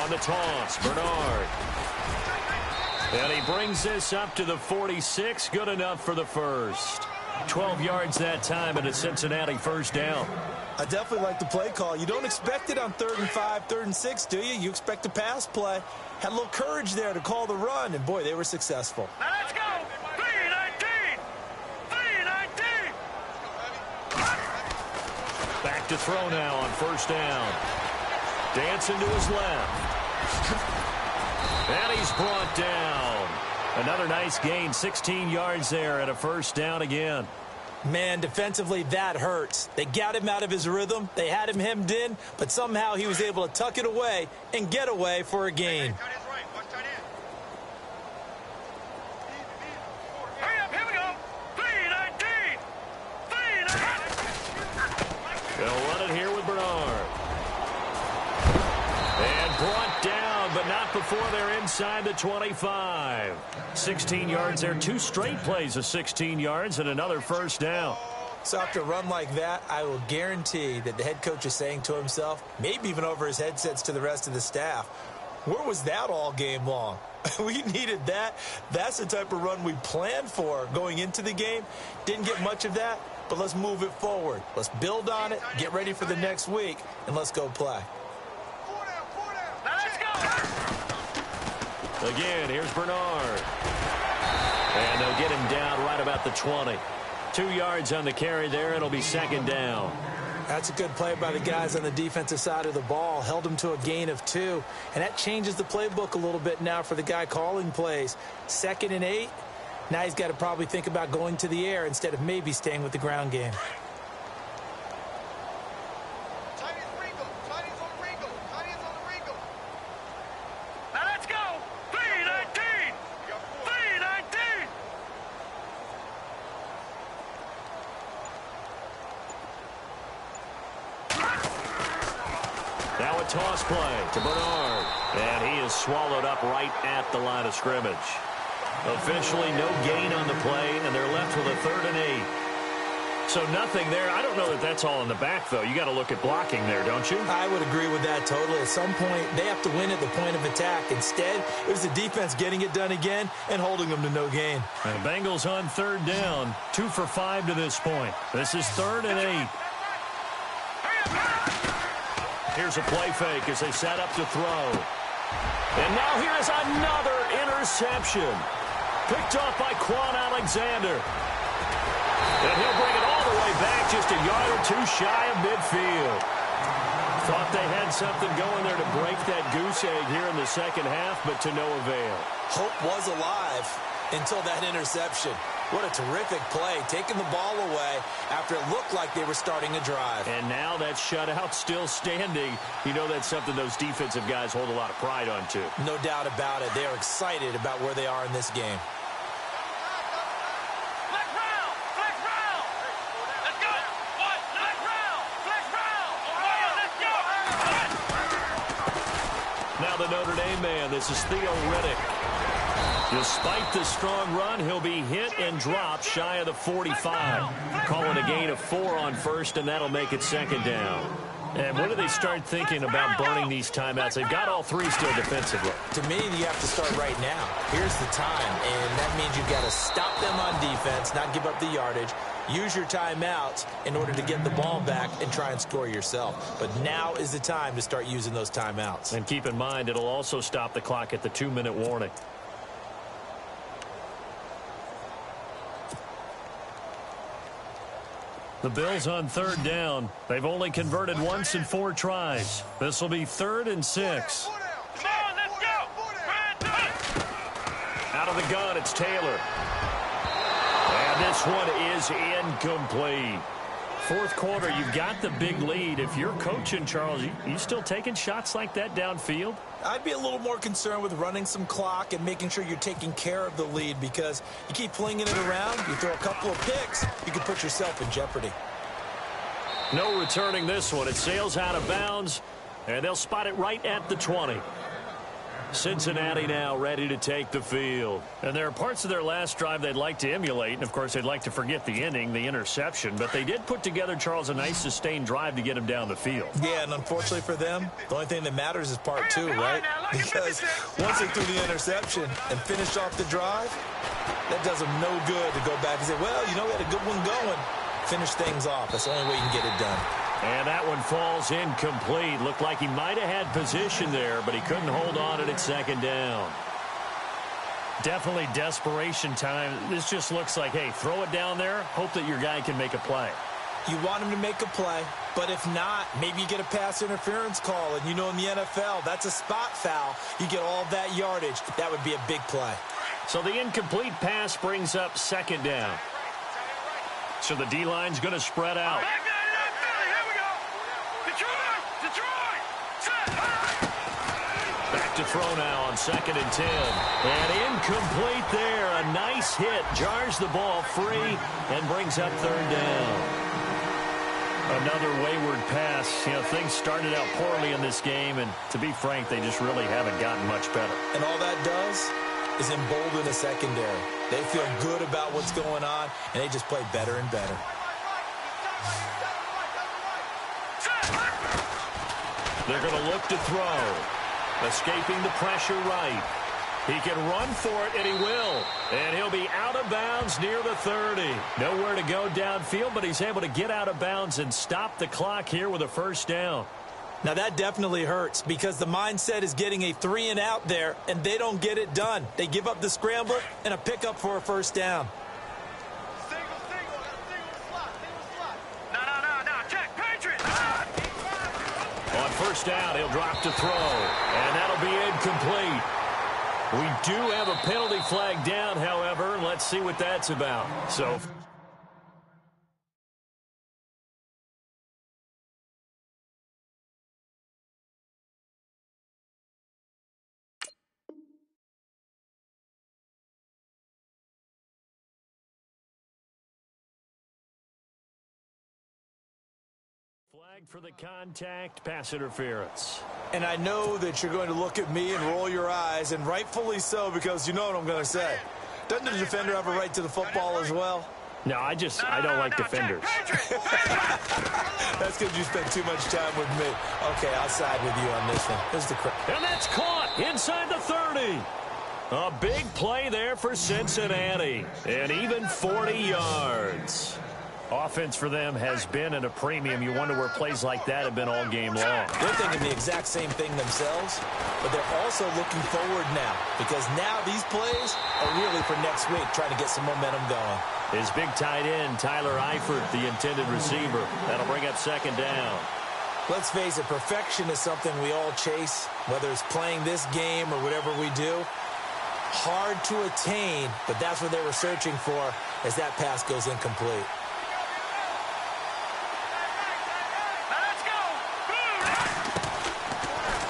On the toss, Bernard. And he brings this up to the 46. Good enough for the first. 12 yards that time and a Cincinnati first down. I definitely like the play call. You don't expect it on 3rd and 5, 3rd and 6, do you? You expect a pass play. Had a little courage there to call the run, and boy, they were successful. Now let's go. 3-19. 3-19. Back to throw now on first down. Dancing to his left. And he's brought down. Another nice gain, 16 yards there and a first down again. Man, defensively, that hurts. They got him out of his rhythm. They had him hemmed in, but somehow he was able to tuck it away and get away for a gain. Hurry up, here we go. 3-19. 3-19. They'll run it here with Bernard. And brought down, but not before they're inside the 25. 16 yards there, 2 straight plays of 16 yards and another first down. So after a run like that, I will guarantee that the head coach is saying to himself, maybe even over his headsets to the rest of the staff, where was that all game long? We needed that. That's the type of run we planned for going into the game. Didn't get much of that, but let's move it forward. Let's build on it, get ready for the next week, and let's go play. Now let's go. Again, here's Bernard. And they'll get him down right about the 20. 2 yards on the carry there. It'll be second down. That's a good play by the guys on the defensive side of the ball. Held him to a gain of 2. And that changes the playbook a little bit now for the guy calling plays. 2nd and 8. Now he's got to probably think about going to the air instead of maybe staying with the ground game. Now let's go. 3-19. 3-19. Now a toss play to Bernard. And he is swallowed up right at the line of scrimmage. Officially no gain on the play, and they're left with a 3rd and 8. So nothing there. I don't know that that's all in the back, though. You got to look at blocking there, don't you? I would agree with that totally. At some point, they have to win at the point of attack. Instead, it was the defense getting it done again and holding them to no gain. And Bengals on 3rd down. 2 for 5 to this point. This is 3rd and 8. Here's a play fake as they set up to throw. And now here is another interception. Picked off by Quan Alexander. And he'll bring it all the way back, just a yard or 2 shy of midfield. Thought they had something going there to break that goose egg here in the second half, but to no avail. Hope was alive until that interception. What a terrific play, taking the ball away after it looked like they were starting a drive. And now that shutout still standing. You know that's something those defensive guys hold a lot of pride on, too. No doubt about it. They are excited about where they are in this game. Flex round. Flex round. Let's go. What? Flex round. Flex round. Let's go. Now the Notre Dame man, this is Theo Riddick. Despite the strong run, he'll be hit and dropped shy of the 45. Calling a gain of 4 on first, and that'll make it 2nd down. And when do they start thinking about burning these timeouts? They've got all 3 still defensively. To me, you have to start right now. Here's the time, and that means you've got to stop them on defense, not give up the yardage, use your timeouts in order to get the ball back and try and score yourself. But now is the time to start using those timeouts. And keep in mind, it'll also stop the clock at the 2-minute warning. The Bills on 3rd down. They've only converted once in 4 tries. This will be 3rd and 6. Come on, let's go. Out of the gun, it's Taylor. And this one is incomplete. 4th quarter, you've got the big lead. If you're coaching, Charles, you still taking shots like that downfield? I'd be a little more concerned with running some clock and making sure you're taking care of the lead, because you keep flinging it around, you throw a couple of picks, you can put yourself in jeopardy. No returning this one. It sails out of bounds, and they'll spot it right at the 20. Cincinnati now ready to take the field. And there are parts of their last drive they'd like to emulate, and of course they'd like to forget the inning, the interception, but they did put together, Charles, a nice sustained drive to get him down the field. Yeah, and unfortunately for them, the only thing that matters is part 2, right? Because once they threw the interception and finished off the drive, that does them no good to go back and say, well, you know, we had a good one going. Finish things off. That's the only way you can get it done. And that one falls incomplete. Looked like he might have had position there, but he couldn't hold on at 2nd down. Definitely desperation time. This just looks like, hey, throw it down there, hope that your guy can make a play. You want him to make a play, but if not, maybe you get a pass interference call, and you know in the NFL, that's a spot foul. You get all that yardage. That would be a big play. So the incomplete pass brings up second down. So the D-line's going to spread out. Here we go. Detroit. Set. Back to throw now on 2nd and 10. And incomplete there. A nice hit. Jars the ball free and brings up 3rd down. Another wayward pass. You know, things started out poorly in this game, and to be frank, they just really haven't gotten much better. And all that does is embolden the secondary. They feel good about what's going on, and they just play better and better. They're going to look to throw. Escaping the pressure right. He can run for it, and he will. And he'll be out of bounds near the 30. Nowhere to go downfield, but he's able to get out of bounds and stop the clock here with a 1st down. Now, that definitely hurts because the mindset is getting a 3-and-out there, and they don't get it done. They give up the scramble and a pickup for a 1st down. No. Check. Patriots. On 1st down, he'll drop to throw, and that'll be incomplete. We do have a penalty flag down, however. Let's see what that's about. So flag for the contact, pass interference. And I know that you're going to look at me and roll your eyes, and rightfully so, because you know what I'm going to say. Doesn't the defender have a right to the football as well? No, I don't like defenders. That's because you spent too much time with me. Okay, I'll side with you on this one. Here's the and that's caught inside the 30. A big play there for Cincinnati. And even 40 yards. Offense for them has been at a premium. You wonder where plays like that have been all game long. They're thinking the exact same thing themselves, but they're also looking forward now because now these plays are really for next week, trying to get some momentum going. His big tight end, Tyler Eifert, the intended receiver. That'll bring up 2nd down. Let's face it, perfection is something we all chase, whether it's playing this game or whatever we do. Hard to attain, but that's what they were searching for as that pass goes incomplete.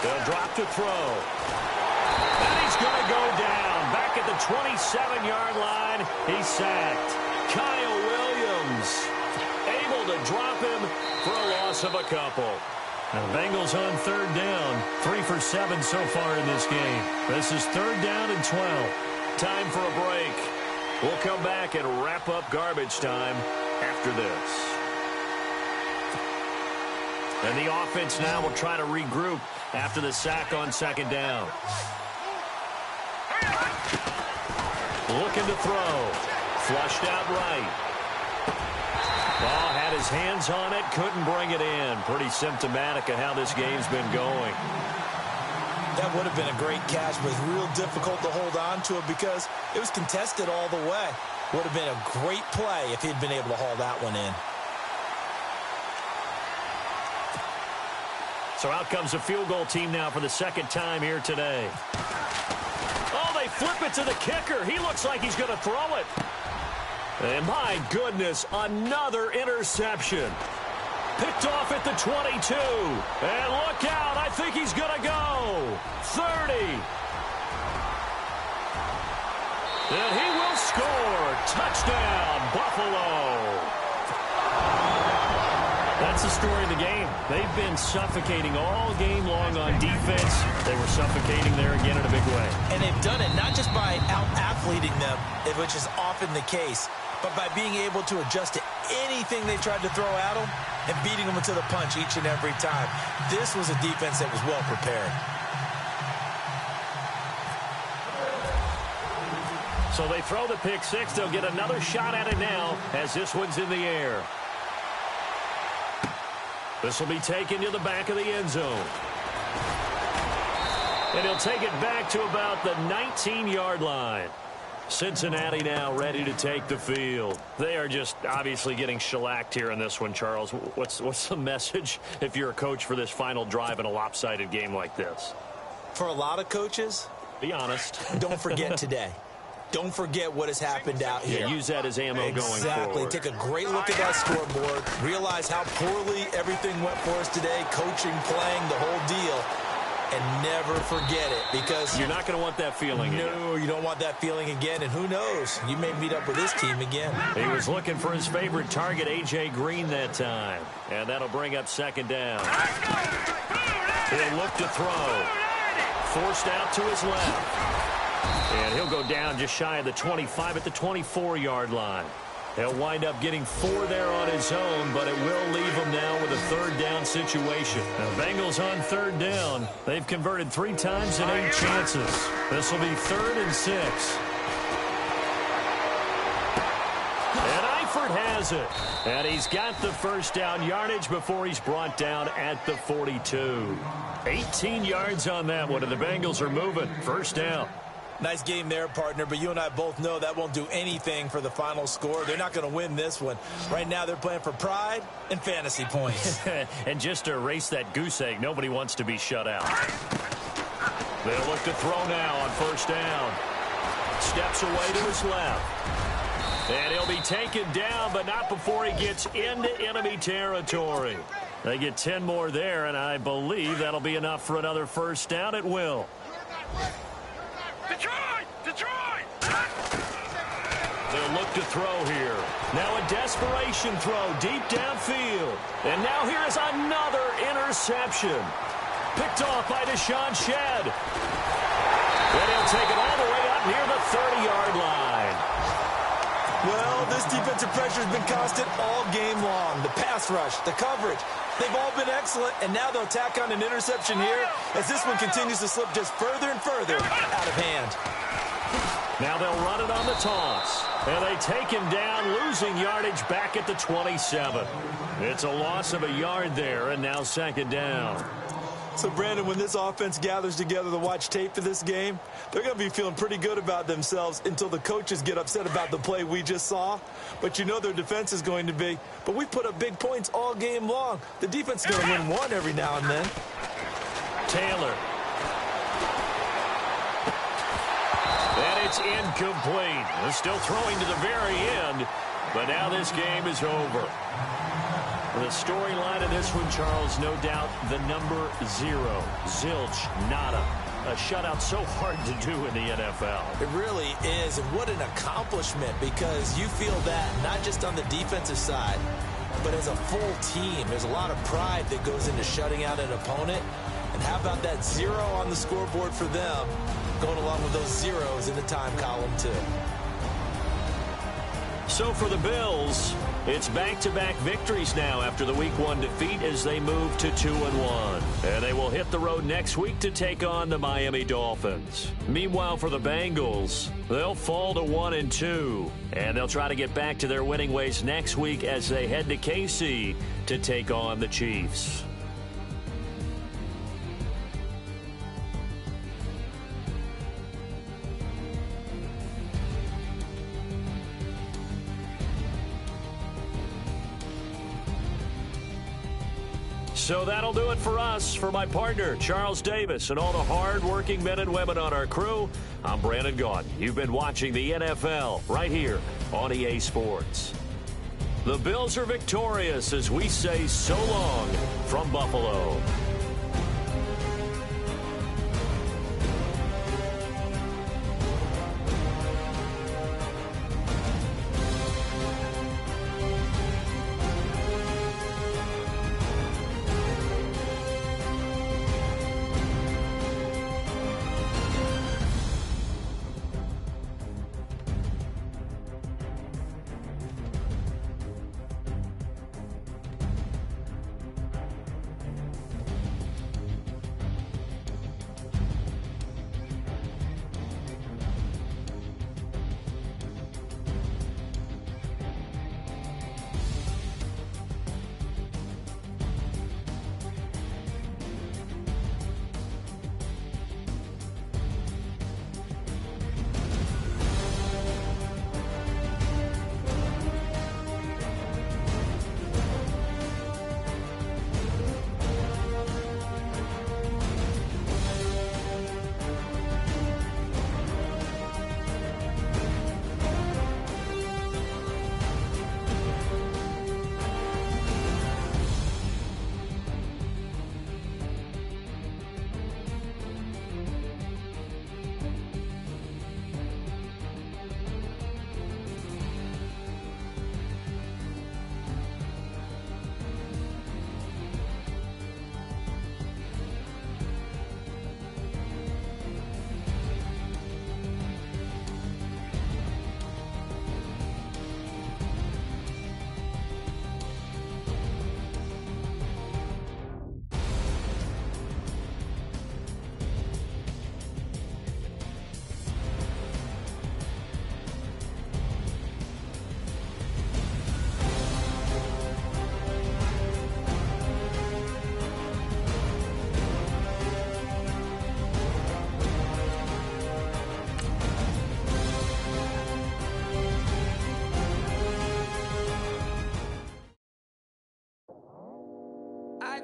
They'll drop to throw. And he's going to go down. Back at the 27-yard line, he's sacked. Kyle Williams able to drop him for a loss of a couple. Now, Bengals on 3rd down. 3 for 7 so far in this game. This is 3rd down and 12. Time for a break. We'll come back and wrap up garbage time after this. And the offense now will try to regroup after the sack on 2nd down. Looking to throw. Flushed out right. Ball had his hands on it, couldn't bring it in. Pretty symptomatic of how this game's been going. That would have been a great catch, but it's real difficult to hold on to it because it was contested all the way. Would have been a great play if he'd been able to haul that one in. So out comes the field goal team now for the 2nd time here today. Oh, they flip it to the kicker. He looks like he's going to throw it. And my goodness, another interception. Picked off at the 22. And look out, I think he's going to go. 30. And he will score. Touchdown, Buffalo. That's the story of the game. They've been suffocating all game long on defense. They were suffocating there again in a big way. And they've done it not just by out-athleting them, which is often the case, but by being able to adjust to anything they tried to throw at them and beating them to the punch each and every time. This was a defense that was well prepared. So they throw the pick six. They'll get another shot at it now as this one's in the air. This will be taken to the back of the end zone. And he'll take it back to about the 19-yard line. Cincinnati now ready to take the field. They are just obviously getting shellacked here in this one, Charles. What's the message if you're a coach for this final drive in a lopsided game like this? For a lot of coaches, be honest. Don't forget today. Don't forget what has happened out here. Yeah, use that as ammo going forward. Exactly. Take a great look at that scoreboard. Realize how poorly everything went for us today. Coaching, playing, the whole deal. And never forget it, because you're not going to want that feeling again. No, you don't want that feeling again. And who knows? You may meet up with this team again. He was looking for his favorite target, A.J. Green, that time. And that'll bring up second down. He'll look to throw. Forced out to his left. And he'll go down just shy of the 25 at the 24-yard line. He'll wind up getting 4 there on his own, but it will leave him now with a third down situation. The Bengals on third down. They've converted 3 times in 8 chances. This will be 3rd and 6. And Eifert has it. And he's got the first down yardage before he's brought down at the 42. 18 yards on that one, and the Bengals are moving. First down. Nice game there, partner, but you and I both know that won't do anything for the final score. They're not going to win this one. Right now, they're playing for pride and fantasy points. And just to erase that goose egg, nobody wants to be shut out. They'll look to throw now on first down. Steps away to his left. And he'll be taken down, but not before he gets into enemy territory. They get 10 more there, and I believe that'll be enough for another first down. It will. Detroit! Detroit! They'll look to throw here. Now a desperation throw deep downfield. And now here is another interception. Picked off by Deshaun Shedd. And he'll take it all the way up near the 30-yard line. Well, this defensive pressure has been constant all game long. The pass rush, the coverage, they've all been excellent, and now they'll tack on an interception here as this one continues to slip just further and further out of hand. Now they'll run it on the toss. And they take him down, losing yardage back at the 27. It's a loss of a yard there, and now second down. So, Brandon, when this offense gathers together to watch tape for this game, they're going to be feeling pretty good about themselves until the coaches get upset about the play we just saw. But you know their defense is going to be. But we put up big points all game long. The defense is going to win one every now and then. Taylor. And it's incomplete. They're still throwing to the very end. But now this game is over. The storyline of this one, Charles, no doubt the number 0. Zilch, nada. A shutout so hard to do in the NFL. It really is, and what an accomplishment, because you feel that not just on the defensive side, but as a full team. There's a lot of pride that goes into shutting out an opponent. And how about that 0 on the scoreboard for them, going along with those zeros in the time column, too. So for the Bills, it's back-to-back victories now after the Week 1 defeat as they move to 2-1. And they will hit the road next week to take on the Miami Dolphins. Meanwhile, for the Bengals, they'll fall to 1-2. And they'll try to get back to their winning ways next week as they head to KC to take on the Chiefs. So that'll do it for us. For my partner, Charles Davis, and all the hard-working men and women on our crew, I'm Brandon Gaudin. You've been watching the NFL right here on EA Sports. The Bills are victorious as we say so long from Buffalo.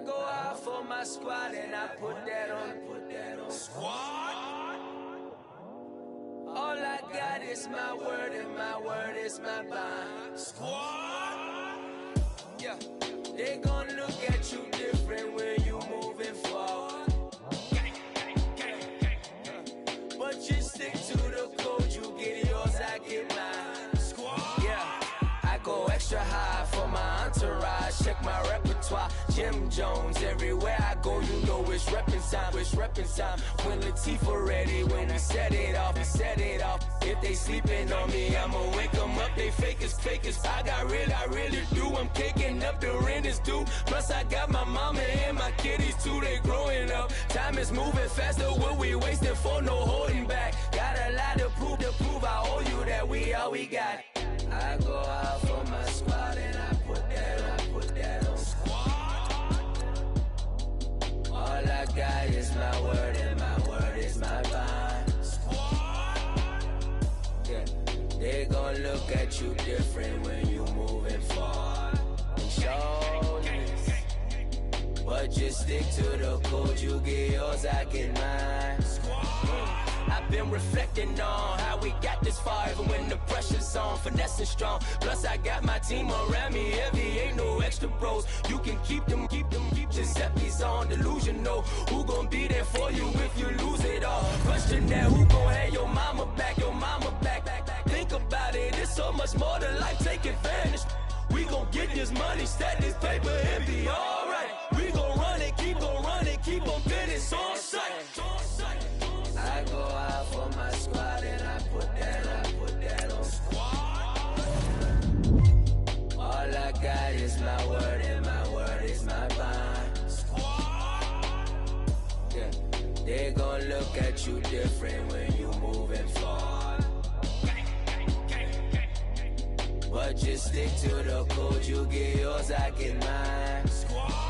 go out for my squad and I put that on. Squad. All I got is my word and my word is my bond. Squad. Yeah. They gon' look at you different when you moving forward. But you stick to the code, you get yours, I get mine. Squad. Yeah. I go extra high for my entourage. Check my repertoire. Jim Jones, everywhere I go, you know it's reppin' time. It's reppin' time. When Latifah ready, when we set it off, we set it off. If they sleeping on me, I'ma wake them up. They fakers. I really do. I'm caking up, the rent is due. Plus I got my mama and my kiddies too. They growing up. Time is moving faster. What we wasting for? No holding back. Got a lot to prove. I owe you that we all we got. I go out for my squad and I put that on. Squad. All I got is my word and my word is my bond. Squad. Yeah. They gon' look at you different when you moving forward. Shoulders. But just stick to the code, you get yours, I get mine. I've been reflecting on how we got this far, even when the pressure's on, finessing strong. Plus I got my team around me heavy, ain't no extra bros. You can keep them. Giuseppe's on delusional. Who gon' be there for you if you lose it all? Question that, who gon' have your mama back? Think about it, it's so much more to life, take advantage. We gon' get this money, stack this paper, and be alright. We gon' run it, keep on finish on sight. I go out for my squad and I put that on. Squad. All I got is my word and my word is my bond. Squad. Yeah. They gon' look at you different when you moving forward. But just stick to the code, you get yours, I get mine. Squad.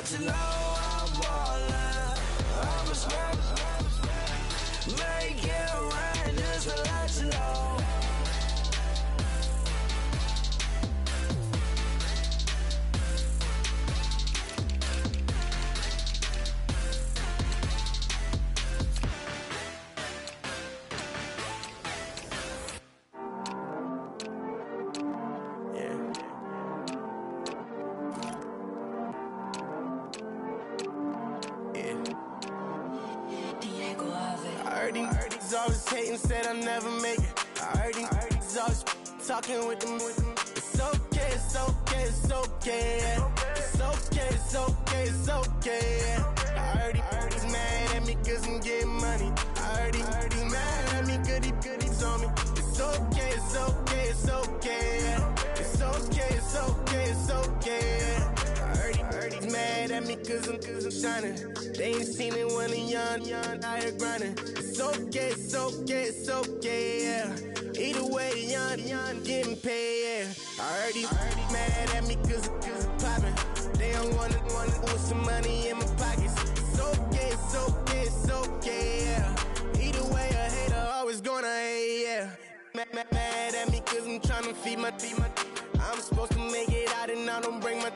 let you know I'm ballin'. I'm a smack. Make it rain just to let you know. He's always hating, said I'll never make it. I heard he's always talking with them. It's okay, it's okay, it's okay. It's okay, it's okay, it's okay. I heard he's mad at me cause I'm getting money. I heard he's mad at me cause he's on me. It's okay, it's okay, it's okay. It's okay, it's okay, it's okay. I heard he's mad at me cause I'm shining. They ain't seen it when I'm young, out here grinding. It's okay, it's okay, it's okay, yeah. Either way, young, getting paid, yeah. I heard he's mad at me cause I'm poppin'. They don't wanna put some money in my pockets. It's okay, it's okay, it's okay, yeah. Either way, a hater always gonna hate, yeah. Mad at me cause I'm tryna feed my I'm supposed to make it out and I don't bring my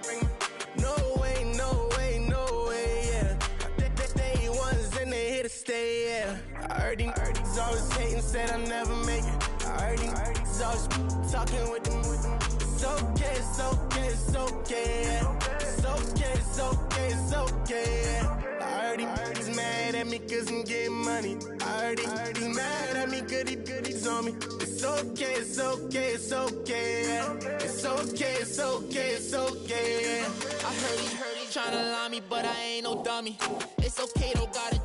no way, no way, no way, yeah. They ones and they here to stay, yeah. I heard he's always hating, said I'll never make it. I heard he's always talking with them. It's okay, it's okay, it's okay, yeah. It's okay, it's okay, it's okay, yeah. I heard he's mad at me cause I'm getting money. I heard he's mad at me cause he's on me. It's okay, it's okay, it's okay, yeah. It's okay, it's okay, it's okay, yeah. I heard he tryna lie me, but I ain't no dummy. It's okay though, got it,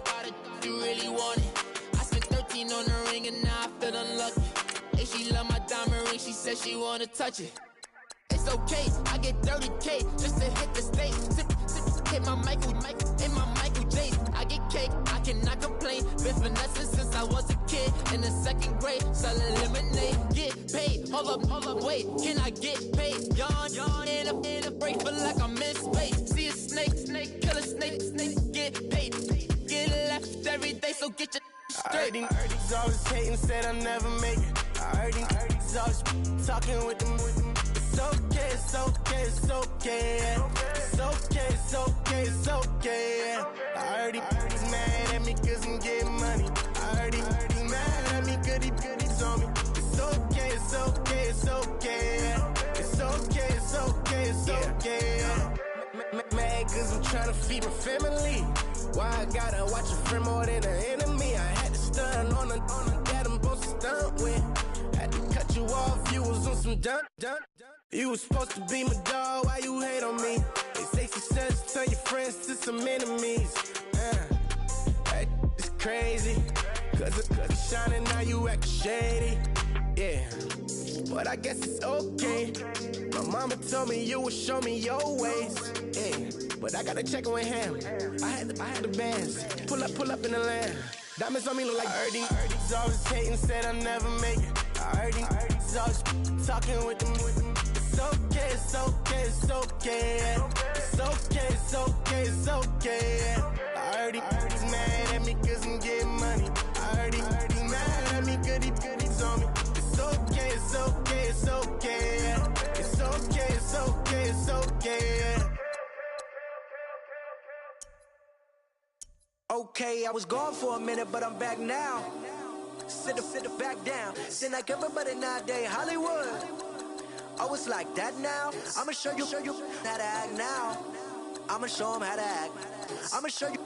you really want it. I spent 13 on the ring and now I feel unlucky. Hey, she love my diamond ring, she said she wanna touch it. It's okay, I get 30K just to hit the stage. Sip, hit my Michael, in my Michael J's. I get cake, I cannot complain. Been finessing since I was a kid in the 2nd grade. Selling lemonade, get paid. Hold up, wait, can I get paid? Yawn, in a break, feel like I'm in space. See a snake, kill a snake, get paid. Get left every day, so get your straight. I heard he's always hating, said I'll never make it. I heard he's always talking with them. It's okay, it's okay, it's okay, yeah. It's okay, it's okay, it's okay, yeah. I heard he's mad at me cause I'm getting money. I heard he's mad at me cause he's on me. It's okay, it's okay, it's okay, yeah. It's okay, it's okay, it's okay, yeah. Mad cause I'm tryna feed my family. Why I gotta watch a friend more than an enemy? I had to stun on the that I'm supposed to stunt with. Had to cut you off, you was on some dun. You was supposed to be my dog, why you hate on me? They say success turn your friends to some enemies. That is crazy. Cause it's shining, now you actin' shady. Yeah, but I guess it's okay. My mama told me you would show me your ways. Yeah, but I gotta check with him. I had the bands. Pull up in the land. Diamonds on me look like I heard he's always hating, said I'll never make it. I heard he's always talking with them. It's okay, it's okay, it's okay, yeah. It's okay, it's okay, it's okay, yeah. I heard he's mad at me cause I'm getting money. I heard he's mad at me cause he's on me. It's okay, it's okay, it's okay, yeah. It's okay, it's okay, it's okay, yeah. Okay, I was gone for a minute, but I'm back now. Sit back down. Seem like everybody nowadays Hollywood. Oh, it's like that now. I'ma show you how to act now. I'ma show them how to act. I'ma show you.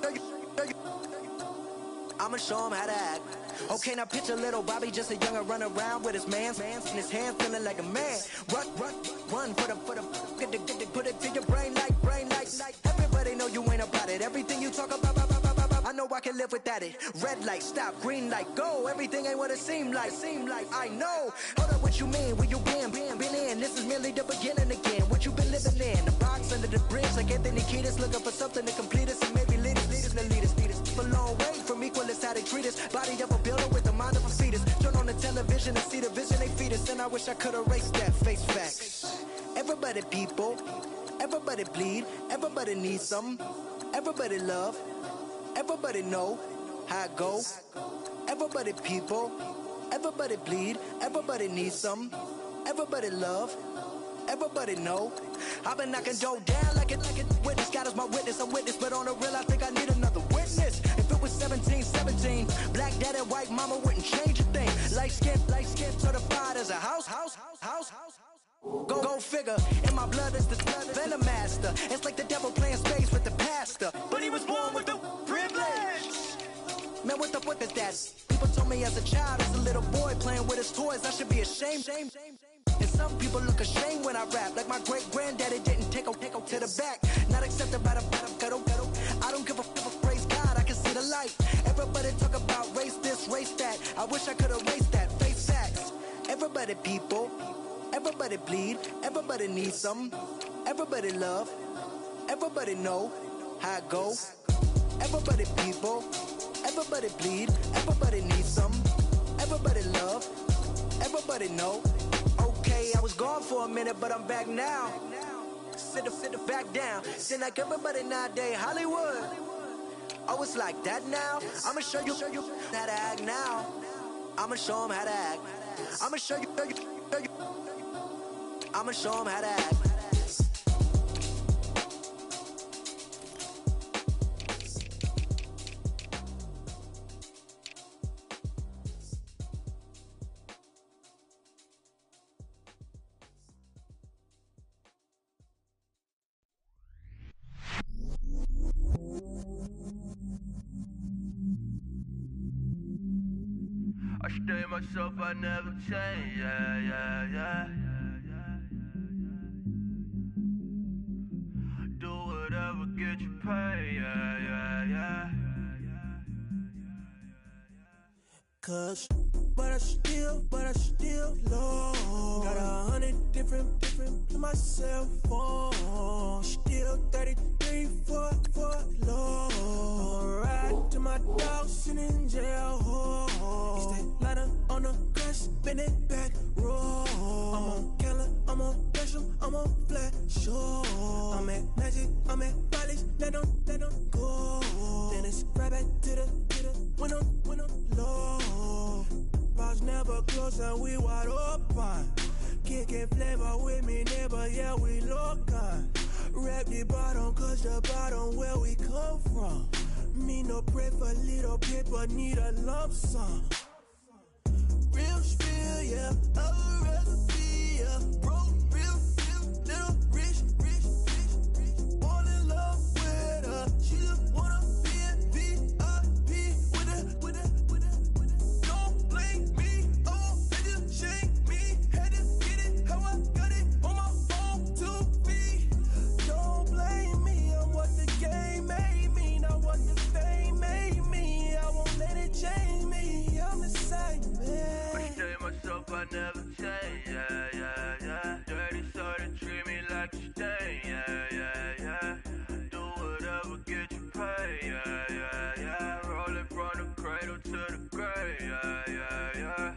I'ma show them how to act. Okay, now picture little Bobby, just a younger run around with his man's in his hand, feeling like a man. Run, put it to your brain like. Everybody know you ain't about it. Everything you talk about, I know I can live without it. Red light, stop, green light, go. Everything ain't what it seem like. I know. Hold up, what you mean? Where you been in? This is merely the beginning again. What you been living in? The box under the bridge, like Anthony Kiedis, looking for something to complete us and maybe lead us. A long way from equalist how they treat us. Body of a builder with the mind of a fetus. Turn on the television and see the vision they feed us. And I wish I could erase that face facts. Everybody, people, Everybody bleed, everybody needs some. Everybody love, everybody know how it go. Everybody people, everybody bleed, everybody needs some. Everybody love, everybody know. I've been knocking dough down like it. Witness, God is my witness, I'm witness, but on the real I think I need another witness. If it was 17, black daddy, white mama wouldn't change a thing. Light skin, certified as a house. Go figure, in my blood is the venom master. It's like the devil playing space with the pastor, but he was born with the privilege. Man, what the fuck is that? People told me as a child, as a little boy playing with his toys, I should be ashamed. And some people look ashamed when I rap, like my great granddaddy didn't take a to the back. Not accepted by the ghetto. I don't give a praise God, I can see the light. Everybody talk about race this, race that. I wish I could erase that, face facts. Everybody people, everybody bleed, everybody needs some. Everybody love, everybody know how it go. Everybody people, everybody bleed, everybody needs some. Everybody love, everybody know. Okay, I was gone for a minute, but I'm back now. Sit the back down. Seem like everybody nowadays, Hollywood. Oh, it's like that now? I'ma show you how to act now. I'ma show them how to act. I'ma show you. I'ma show them how to act. I stay myself, I never change, yeah. Do whatever, get you paid, yeah. Cause, but I still low. Got 100 different in my cell phone. Still 33 for low. I'ma ride to my dog sitting in jail. Stay lighter on the grass, spin it back, roll. I'm on Keller, I'm on Gresham, I'm on Flat Shore. I'm at Magic, I'm at Bally's, let them go. Then it's right back to the when I'm low. Bars never close and we wide open. Kicking flavor with me, neighbor, yeah, we local. Rap the bottom, cause the bottom where we come from. Me no pray for little paper, need a lump sum. Real spill, yeah, I'd rather be, yeah. Broke, real, little rich. All in love with her, she just wanna be in VIP with her. Don't blame me, oh, they just shame me. Had to get it, how I got it, on my own 2 feet. Don't blame me, I'm what the game made me, not what the fame made me. I won't let it change me, I'm the same man. I stay myself, I never change, yeah. Dirty so they treat me like a stain, yeah. Do whatever, get you paid, yeah. Rolling from the cradle to the grave, yeah.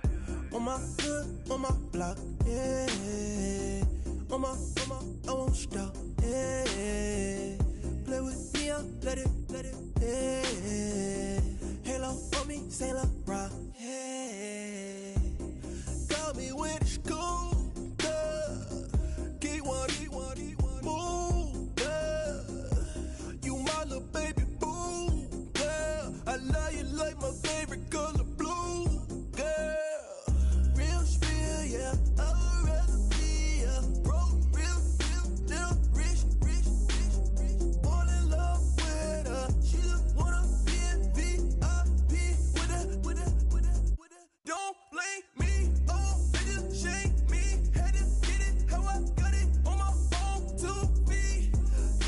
On my hood, on my block, yeah. On my, I won't stop, yeah. Play with me, I'll let it, yeah. Halo on me, Saint Laurent, yeah. Got me with the school, yeah. Keep one, move, yeah. You my little baby boo, yeah. I love you like my favorite color blue, yeah. Real spill, yeah. I'd rather be, yeah. Broke, real, little rich. All in love with her. She just wanna be in VIP with her. Don't blame me, oh, they just shame me. Had to get it, how I got it, on my own 2 feet.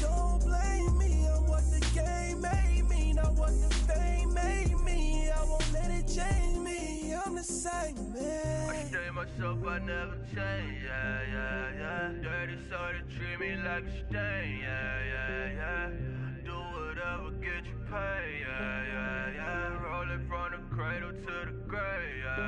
Don't blame me, I'm what the game made me, not what the fame made me. I won't let it change me, I'm the same man. I stay myself, I never change, yeah. Dirty so they treat me like a stain, yeah. Do whatever, get you paid, yeah. Rolling from the cradle to the grave, yeah.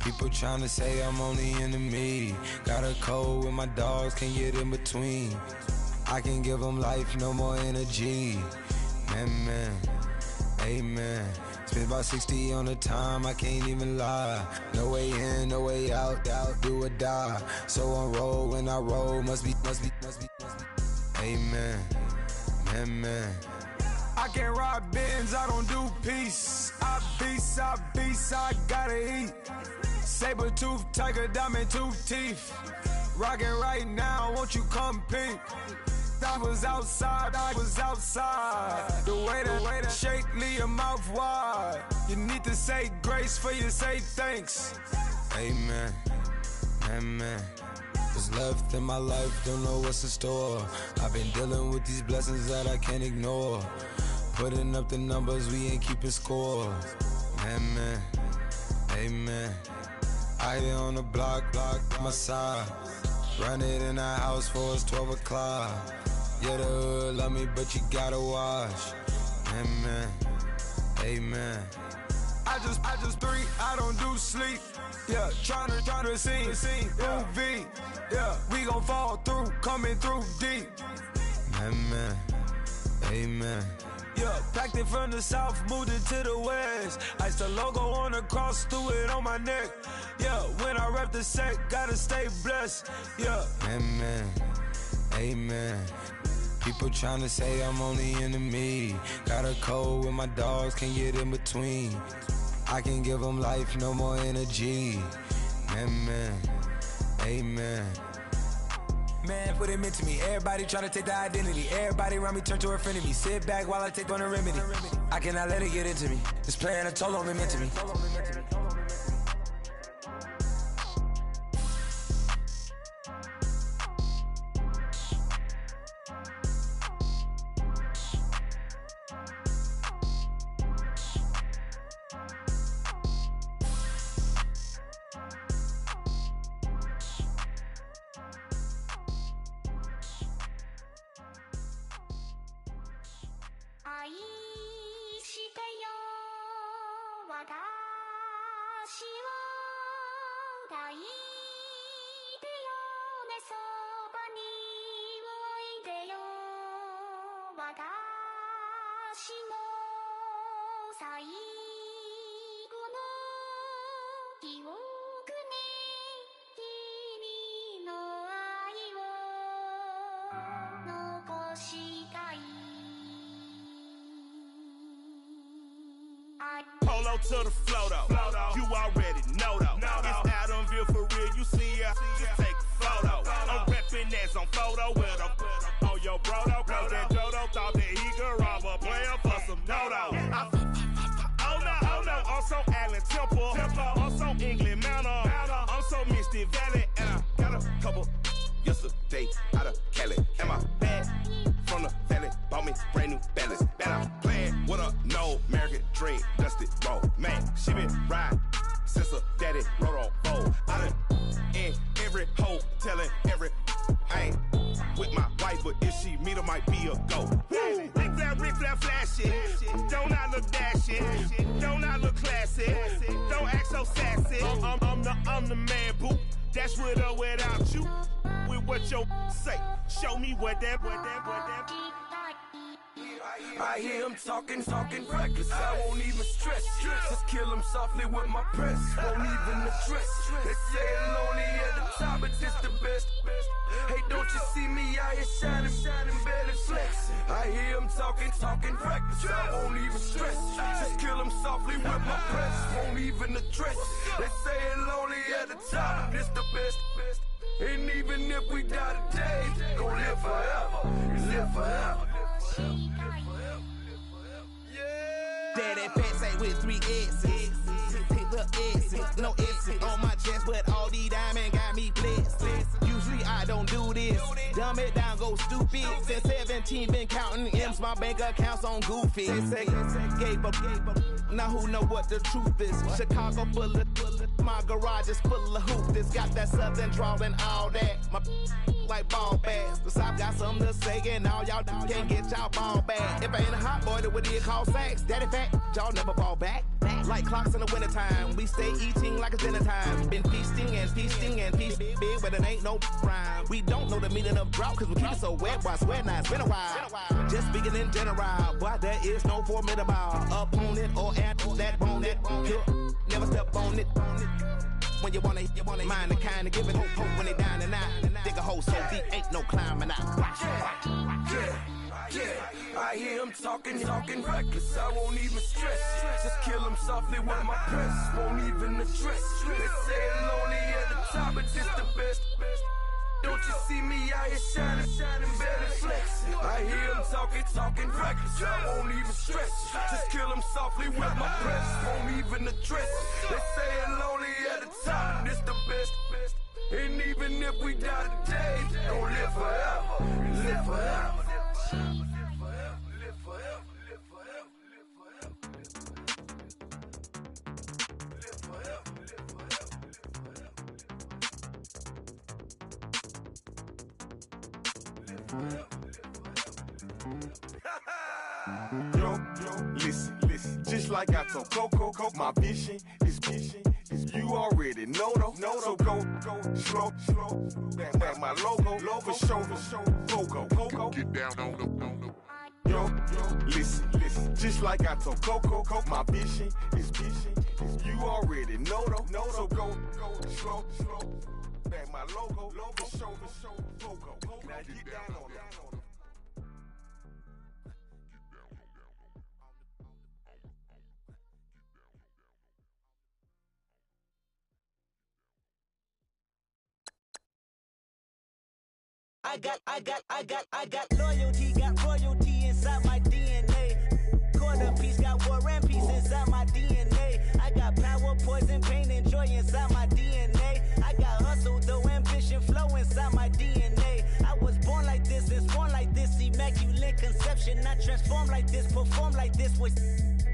People trying to say I'm on the enemy. Got a code with my dogs, can't get in between. I can give them life, no more energy. Man, amen. Spent about 60 on the time, I can't even lie. No way in, no way out, do or die. So on roll, when I roll, must be. Amen, man. I can't ride Benz, I don't do peace. I beast, I gotta eat. Saber tooth, tiger, diamond tooth teeth. Rockin' right now, won't you come peep? I was outside. The way that shake, leave your mouth wide. You need to say grace for you say thanks. Amen, what's left in my life, don't know what's in store. I've been dealing with these blessings that I can't ignore. Putting up the numbers, we ain't keeping score. Amen. I here on the block, my side. Run it in the house for us 12 o'clock. Yeah, the hood love me, but you gotta watch. Amen. I just three, I don't do sleep. Yeah, tryna see movie. Yeah, we gon' fall through, coming through deep. Amen. Yeah, packed it from the south, moved it to the west. Iced the logo on the cross, threw it on my neck. Yeah, when I rep the set, gotta stay blessed. Yeah. Amen. People trying to say I'm on the enemy. Got a code with my dogs, can't get in between. I can give them life, no more energy. Amen. Man, put it into me. Everybody trying to take the identity. Everybody around me turn to a friend of me. Sit back while I take on the remedy. I cannot let it get into me. It's playing a toll on me, meant to me. Polo to the flow though. You already know though. It's Adamville for real. You see ya, just take a photo. I'm reppin' as on photo with a on your brodo. Cause that Jodo thought that he could rob a player for some dodo. Oh no, also Allen Temple. Also England Mountain. Also Misty Valley. And I got a couple yesterday out of Cali. And my bag from the valley bought me brand new balance. And I'm playing with a no American dream, dusty roll. Man, she been riding since her daddy rode on fold. I done in every hole, telling every I ain't with my wife, but if she meet her, might be a go. Rick Flair flashing. Don't I look dashing? Don't I look classy? Don't act so sassy. I'm the man, boo. That's with or without you. With what your say. Show me what that. I hear him talking reckless. I won't even stress. Just kill him softly with my press. Won't even address. They say it lonely at the top, but this the best. Hey, don't you see me out here shining, barely flexing. I hear him talking reckless. I won't even stress. Just kill him softly with my press. Won't even address. They say it lonely at the top, but this the best. And even if we die today, gon' live forever. Live forever. Daddy pants ain't with 3 S's. Pick the S's, no S's on my chest, but all these diamonds got me blessed. Usually I don't do this. Dumb it down, go stupid. Since 17, been counting M's, my bank account's on goofy. Say, gave up. Now who know what the truth is? Chicago full of, my garage is full of hoop. This got that southern drawl and all that. My like ball bags. The South got something to say, and all y'all can't get y'all ball back. If I ain't a hot boy, that would be called sacks. Daddy fat, y'all never ball back. Like clocks in the wintertime, we stay eating like it's dinner time. Been feasting and feasting and feasting big, but it ain't no rhyme. We don't know the meaning of drought, cause we keep it so wet. Boy, I swear now it's been a while. Just speaking in general, boy, there is no formidable opponent or athlete that bone that never step on it. When you wanna mind the kind of giving hope when they down and out. Dig a hole so deep, ain't no climbing out. Yeah, I hear him talking reckless, I won't even stress it. Just kill him softly with my press, won't even address it. They say it lonely at the top, but it's the best. Don't you see me out here shining, better flexing. I hear him talking reckless, I won't even stress it. Just kill him softly with my press, won't even address it. They say it lonely at the top, but it's the best. And even if we die today, don't live forever, live forever. Yo, listen, just like I told Coco, my vision is you already know though. So go slow, back my logo, for show, Coco, get down on the. Yo, listen, just like I told Coco, my vision is you already know though. So go slow, back my logo, for show, Coco, now get down on it. I got loyalty, got royalty inside my DNA. Quarter piece, got war and peace inside my DNA. I got power, poison, pain, and joy inside my DNA. I got hustle, though, ambition, flow inside my DNA. I was born like this, and born like this, immaculate conception. I transform like this, perform like this with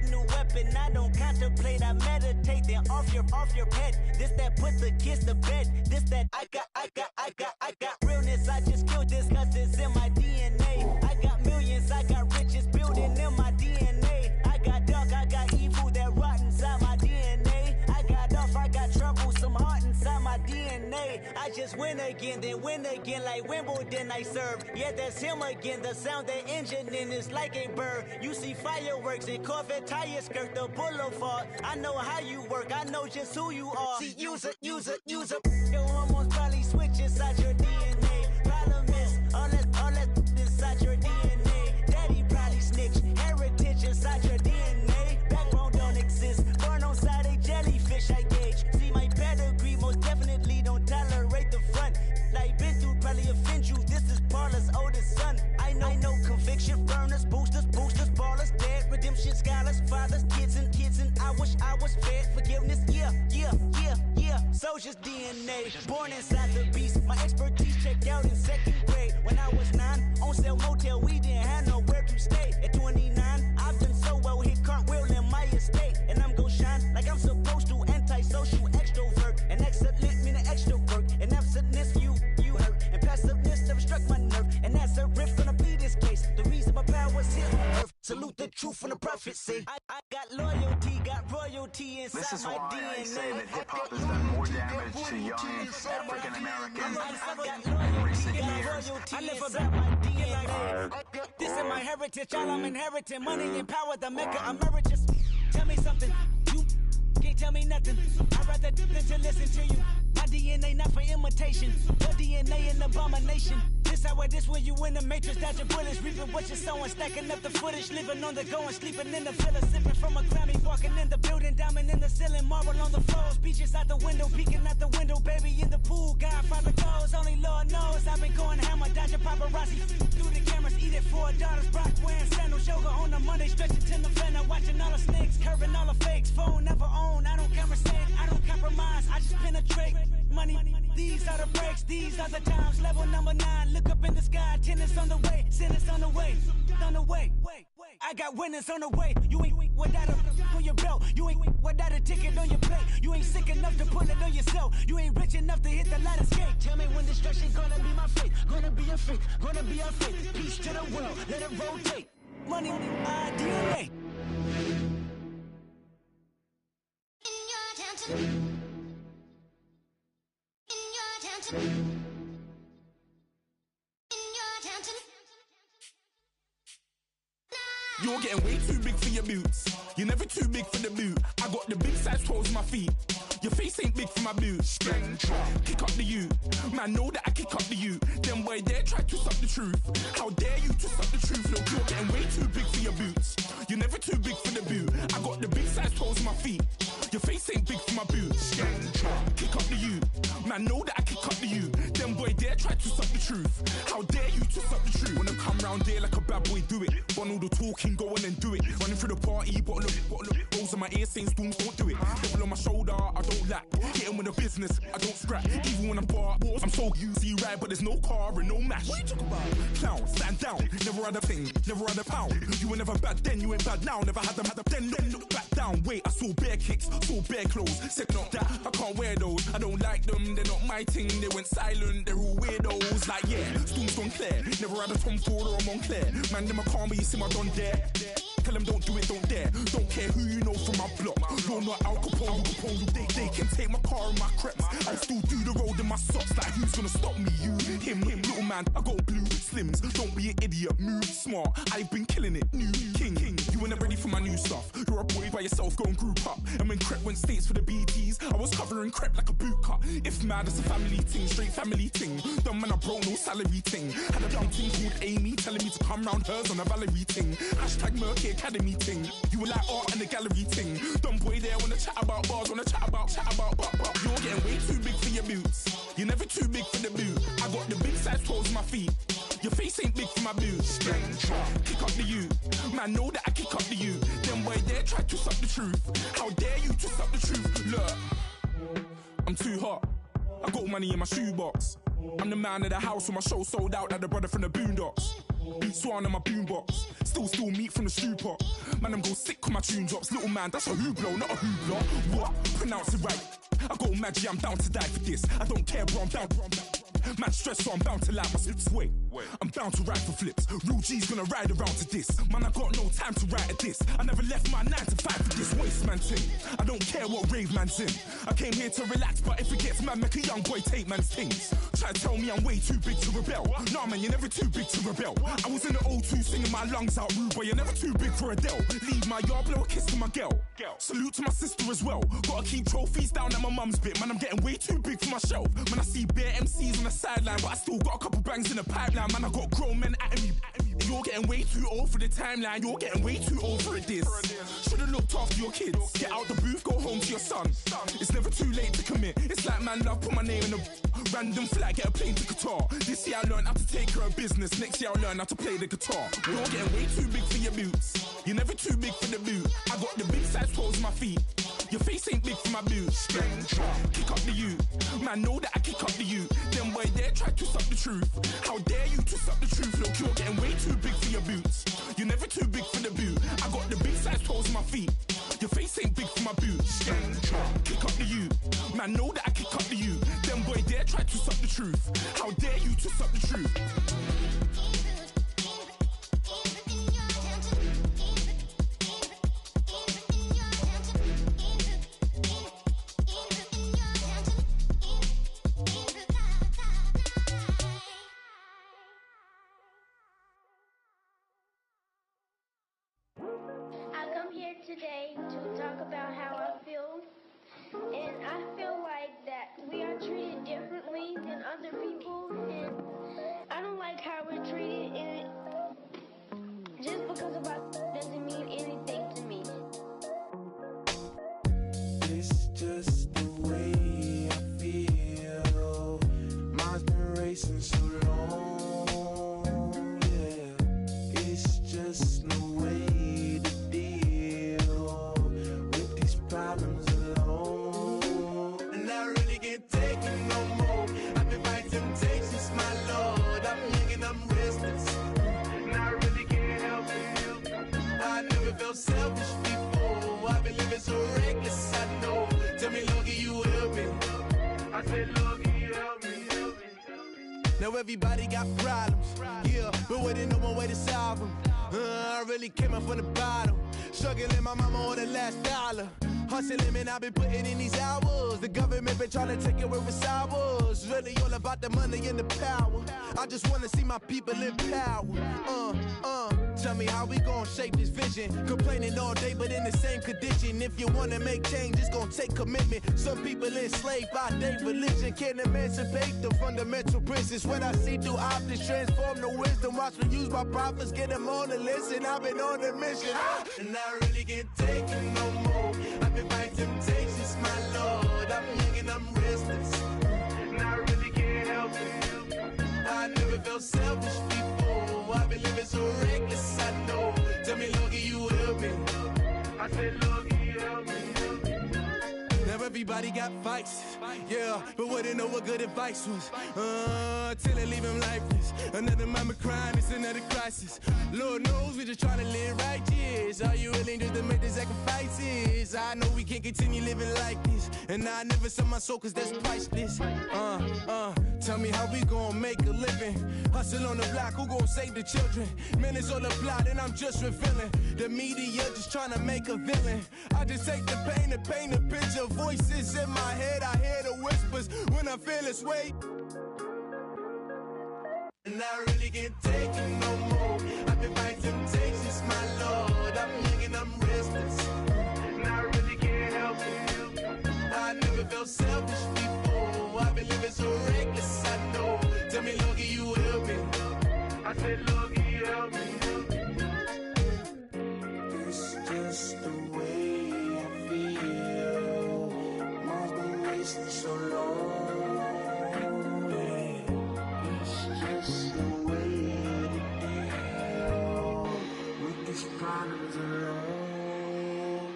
new weapon. I don't contemplate, I meditate, then off your head. This that put the kids to bed. This that I got realness. I just killed this cause it's in my DNA. I got millions, I got riches building in my DNA. I got dark, I got evil that rot inside my DNA. I got off, I got trouble, some heart inside my DNA. I just win again, then win again like Wimbledon I serve. Yeah, that's him again. The sound that engine in is like a bird. You see fireworks and Corvette tires skirt the boulevard. I know how you work, I know just who you are. See, use it. Your hormones probably switch inside your DNA. Problem is, all that inside your DNA. Daddy probably snitch, heritage inside your DNA. Backbone don't exist, born on side a jellyfish I gauge. See my pedigree, most definitely don't tolerate the front. Like been through, probably offend you. This is Paula's oldest son. I know conviction, burners, boosters, ballers, dead, redemption, scholars, fathers, kids and I wish I was fed forgiveness. Yeah. Soldier's DNA, born inside the beast. My expertise checked out in second grade. When I was 9, on sale motel, we didn't have nowhere to stay. At 29, I've done so well, hit cartwheel in my estate. And I'm gon' shine like I'm supposed to, antisocial extrovert. And excellent meaning extra work. And absentness, you hurt. And passiveness never struck my nerve. And that's a riff gonna be this case. The reason my power's here on earth. Salute the truth from the prophecy. I got loyalty, got royalty inside this is my why DNA. I say that hip-hop has done more damage to young African-Americans than recent years. I live about my DNA. This is my heritage, all I'm inheriting. Money and power, the Mecca emeritus. Tell me something, you can't tell me nothing. I'd rather than to listen to you. My DNA not for imitation, your DNA an abomination. This how it is when you in the matrix, dodging bullets, reaping what you're sowing, stacking up the footage, living on the go and sleeping in the villa, sipping from a Grammy, walking in the building, diamond in the ceiling, marble on the floors, beaches out the window, peeking out the window, baby in the pool, Godfather goes, only Lord knows. I've been going hammer, dodging paparazzi, through the cameras, eating 4 daughters, Brock wearing sandals, yoga on a Monday, stretching to November, watching all the snakes, curving all the fakes, phone never own, I don't conversate, I don't compromise, I just penetrate. Money, these are the breaks, these are the times. Level number 9, look up in the sky. Tennis on the way, sinners on the way. I got winners on the way. You ain't without a on your belt. You ain't without a ticket on your plate. You ain't sick enough to pull it on yourself. You ain't rich enough to hit the ladder skate. Tell me when destruction gonna be my fate. Gonna be a fate, gonna be a fate. Peace to the world, let it rotate. Money, DNA. You're getting way too big for your boots. You're never too big for the boot. I got the big size toes on my feet. Your face ain't big for my boots. Kick up the you. Man, know that I kick up the you. Them boy there try to suck the truth. How dare you to suck the truth? Look, you're getting way too big for your boots. You're never too big for the boot. I got the big size toes on my feet. Your face ain't big for my boots. Kick up the you. Man, know that I kick up the you. Them boy there try to suck the truth. How dare you to suck the truth? Wanna come round there like a bad boy, do it. Want all the talking, go on and do it. Running through the party, bottle up. Rolls in my ear saying storms, don't do it. Devil on my shoulder, I don't lack. Hitting with the business, I don't scrap. Even when I'm bar, I'm so easy right, but there's no car and no mash. What you talk about? Clown, stand down. Never had a thing, never had a pound. You were never bad then, you ain't bad now. Never had them, then look back down. Wait, I saw bare kicks, saw bare clothes. Said not that, I can't wear those. I don't like them, they're not my thing. They went silent, they're all weirdos. Like yeah, storms gone clear. Never had a Tom Ford or a Montclair. Man, them I can't be, you see my done there. Tell them don't do it, don't dare. Don't care who you know from my block. You're not Al Capone, they can take my car and my creps. I still do the road in my socks. Like who's gonna stop me? You, him, little man. I got blue slims. Don't be an idiot, move smart. I've been killing it, new king. You were never ready for my new stuff. You're a boy by yourself, go and group up. And when Crep went states for the BTs, I was covering Crep like a boot cut. If mad, it's a family thing, straight family thing. Dumb man, I broke no salary thing. Had a young thing called Amy telling me to come round hers on a Valerie thing. Hashtag Murky Academy thing. You were like art and the gallery thing. Dumb boy there wanna chat about bars, wanna chat about. You're getting way too big for your boots. You're never too big for the boot. I got the big size toes on my feet. Your face ain't big for my boots. Kick up the you. Man, know that I kick up the you. Them boy there try to suck the truth. How dare you to suck the truth? Look, I'm too hot. I got money in my shoebox. I'm the man of the house when my show sold out like the brother from the Boondocks. Beat Swan on my boombox. Still meat from the stew pot. Man, I'm go sick when my tune drops. Little man, that's a hooplo, not a hoopla. What? Pronounce it right. I go Maggie, I'm down to die for this. I don't care, bro, I'm down. Man, stress, so I'm bound to lie my slips. Wait, I'm bound to ride for flips. Real G's gonna ride around to this. Man, I got no time to write at this. I never left my 9 to 5 for this waste man thing. I don't care what rave man's in. I came here to relax, but if it gets mad, make a young boy take man's things. Try to tell me I'm way too big to rebel. Nah, man, you're never too big to rebel. I was in the O2 singing my lungs out rude, but you're never too big for Adele. Leave my yard, blow a kiss to my girl. Salute to my sister as well. Gotta keep trophies down at my mum's bit. Man, I'm getting way too big for my shelf. Man, I see bare MCs on the sideline, but I still got a couple bangs in the pipeline. Man, I got grown men at me. You're getting way too old for the timeline. You're getting way too old for a diss. Should've looked after your kids. Get out the booth, go home to your son. It's never too late to commit. It's like man love, put my name in a random flight, get a plane to Qatar. This year I learned how to take care of business. Next year I'll learn how to play the guitar. You're getting way too big for your boots. You're never too big for the boot. I got the big size toes on my feet. Your face ain't big for my boots. Kick up the you. Man, know that I kick up the you. Them boy there try to suck the truth. How dare you to suck the truth? Look, you're getting way too big for your boots. You're never too big for the boot. I got the big size toes on my feet. Your face ain't big for my boots. Kick up the you. Man, know that I kick up the you. Them boy there try to suck the truth. How dare you to suck the truth? Today to talk about how I feel, and I feel like that we are treated differently than other people, and I don't like how we're treated, and just because of us doesn't mean anything to me. It's just the way I feel. Mine's been racing so long, yeah. It's just no way problems alone, and I really can't take it no more. I've been fighting temptations, my Lord. I'm young and I'm restless, and I really can't help it. I never felt selfish before. I've been living so reckless. Now everybody got problems, yeah, but waiting no more way to solve them. I really came up from the bottom, struggling my mama on the last dollar. Hustling, man, I've been putting in these hours. The government been trying to take away with ours. Really all about the money and the power. I just wanna see my people in power. Tell me how we gon' shape this vision. Complaining all day, but in the same condition. If you wanna make change, it's gon' take commitment. Some people enslaved by their religion can't emancipate the fundamental principles. What I see through optics transform the wisdom. Watch me use my prophets, get them on the list, and I've been on a mission. And I really can't take it no more. I've been fighting temptations, my Lord. I'm young and I'm restless, and I really can't help it. I never felt selfish before. I've been living so reckless, I know. Tell me, Lord, can you help me? I said, Lord, can you help me? Now everybody got fights, yeah, but wouldn't know what good advice was. Till they leave him lifeless. Another mama crying, it's another crisis. Lord knows we just trying to live right, yes. Are you willing just to make the sacrifices? I know we can't continue living like this, and I never sell my soul cause that's priceless. Tell me how we gon' make a living. Hustle on the block, who gon' save the children? Man, it's all a plot and I'm just revealing. The media just trying to make a villain. I just take the pain and paint a picture. Voices in my head, I hear the whispers when I feel this way. And I really can't take it no more. I've been fighting temptations, my Lord. I'm young and I'm restless, and I really can't help it. I never felt selfish before. I've been living so reckless, I know. Tell me, Lord, can you help me? I said, Lord, can you help me? It's just the way I feel. Mom's been wasting so long.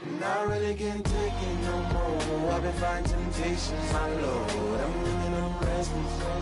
And I really can't take it no more. I've been fighting temptations, my Lord. I'm living on restless.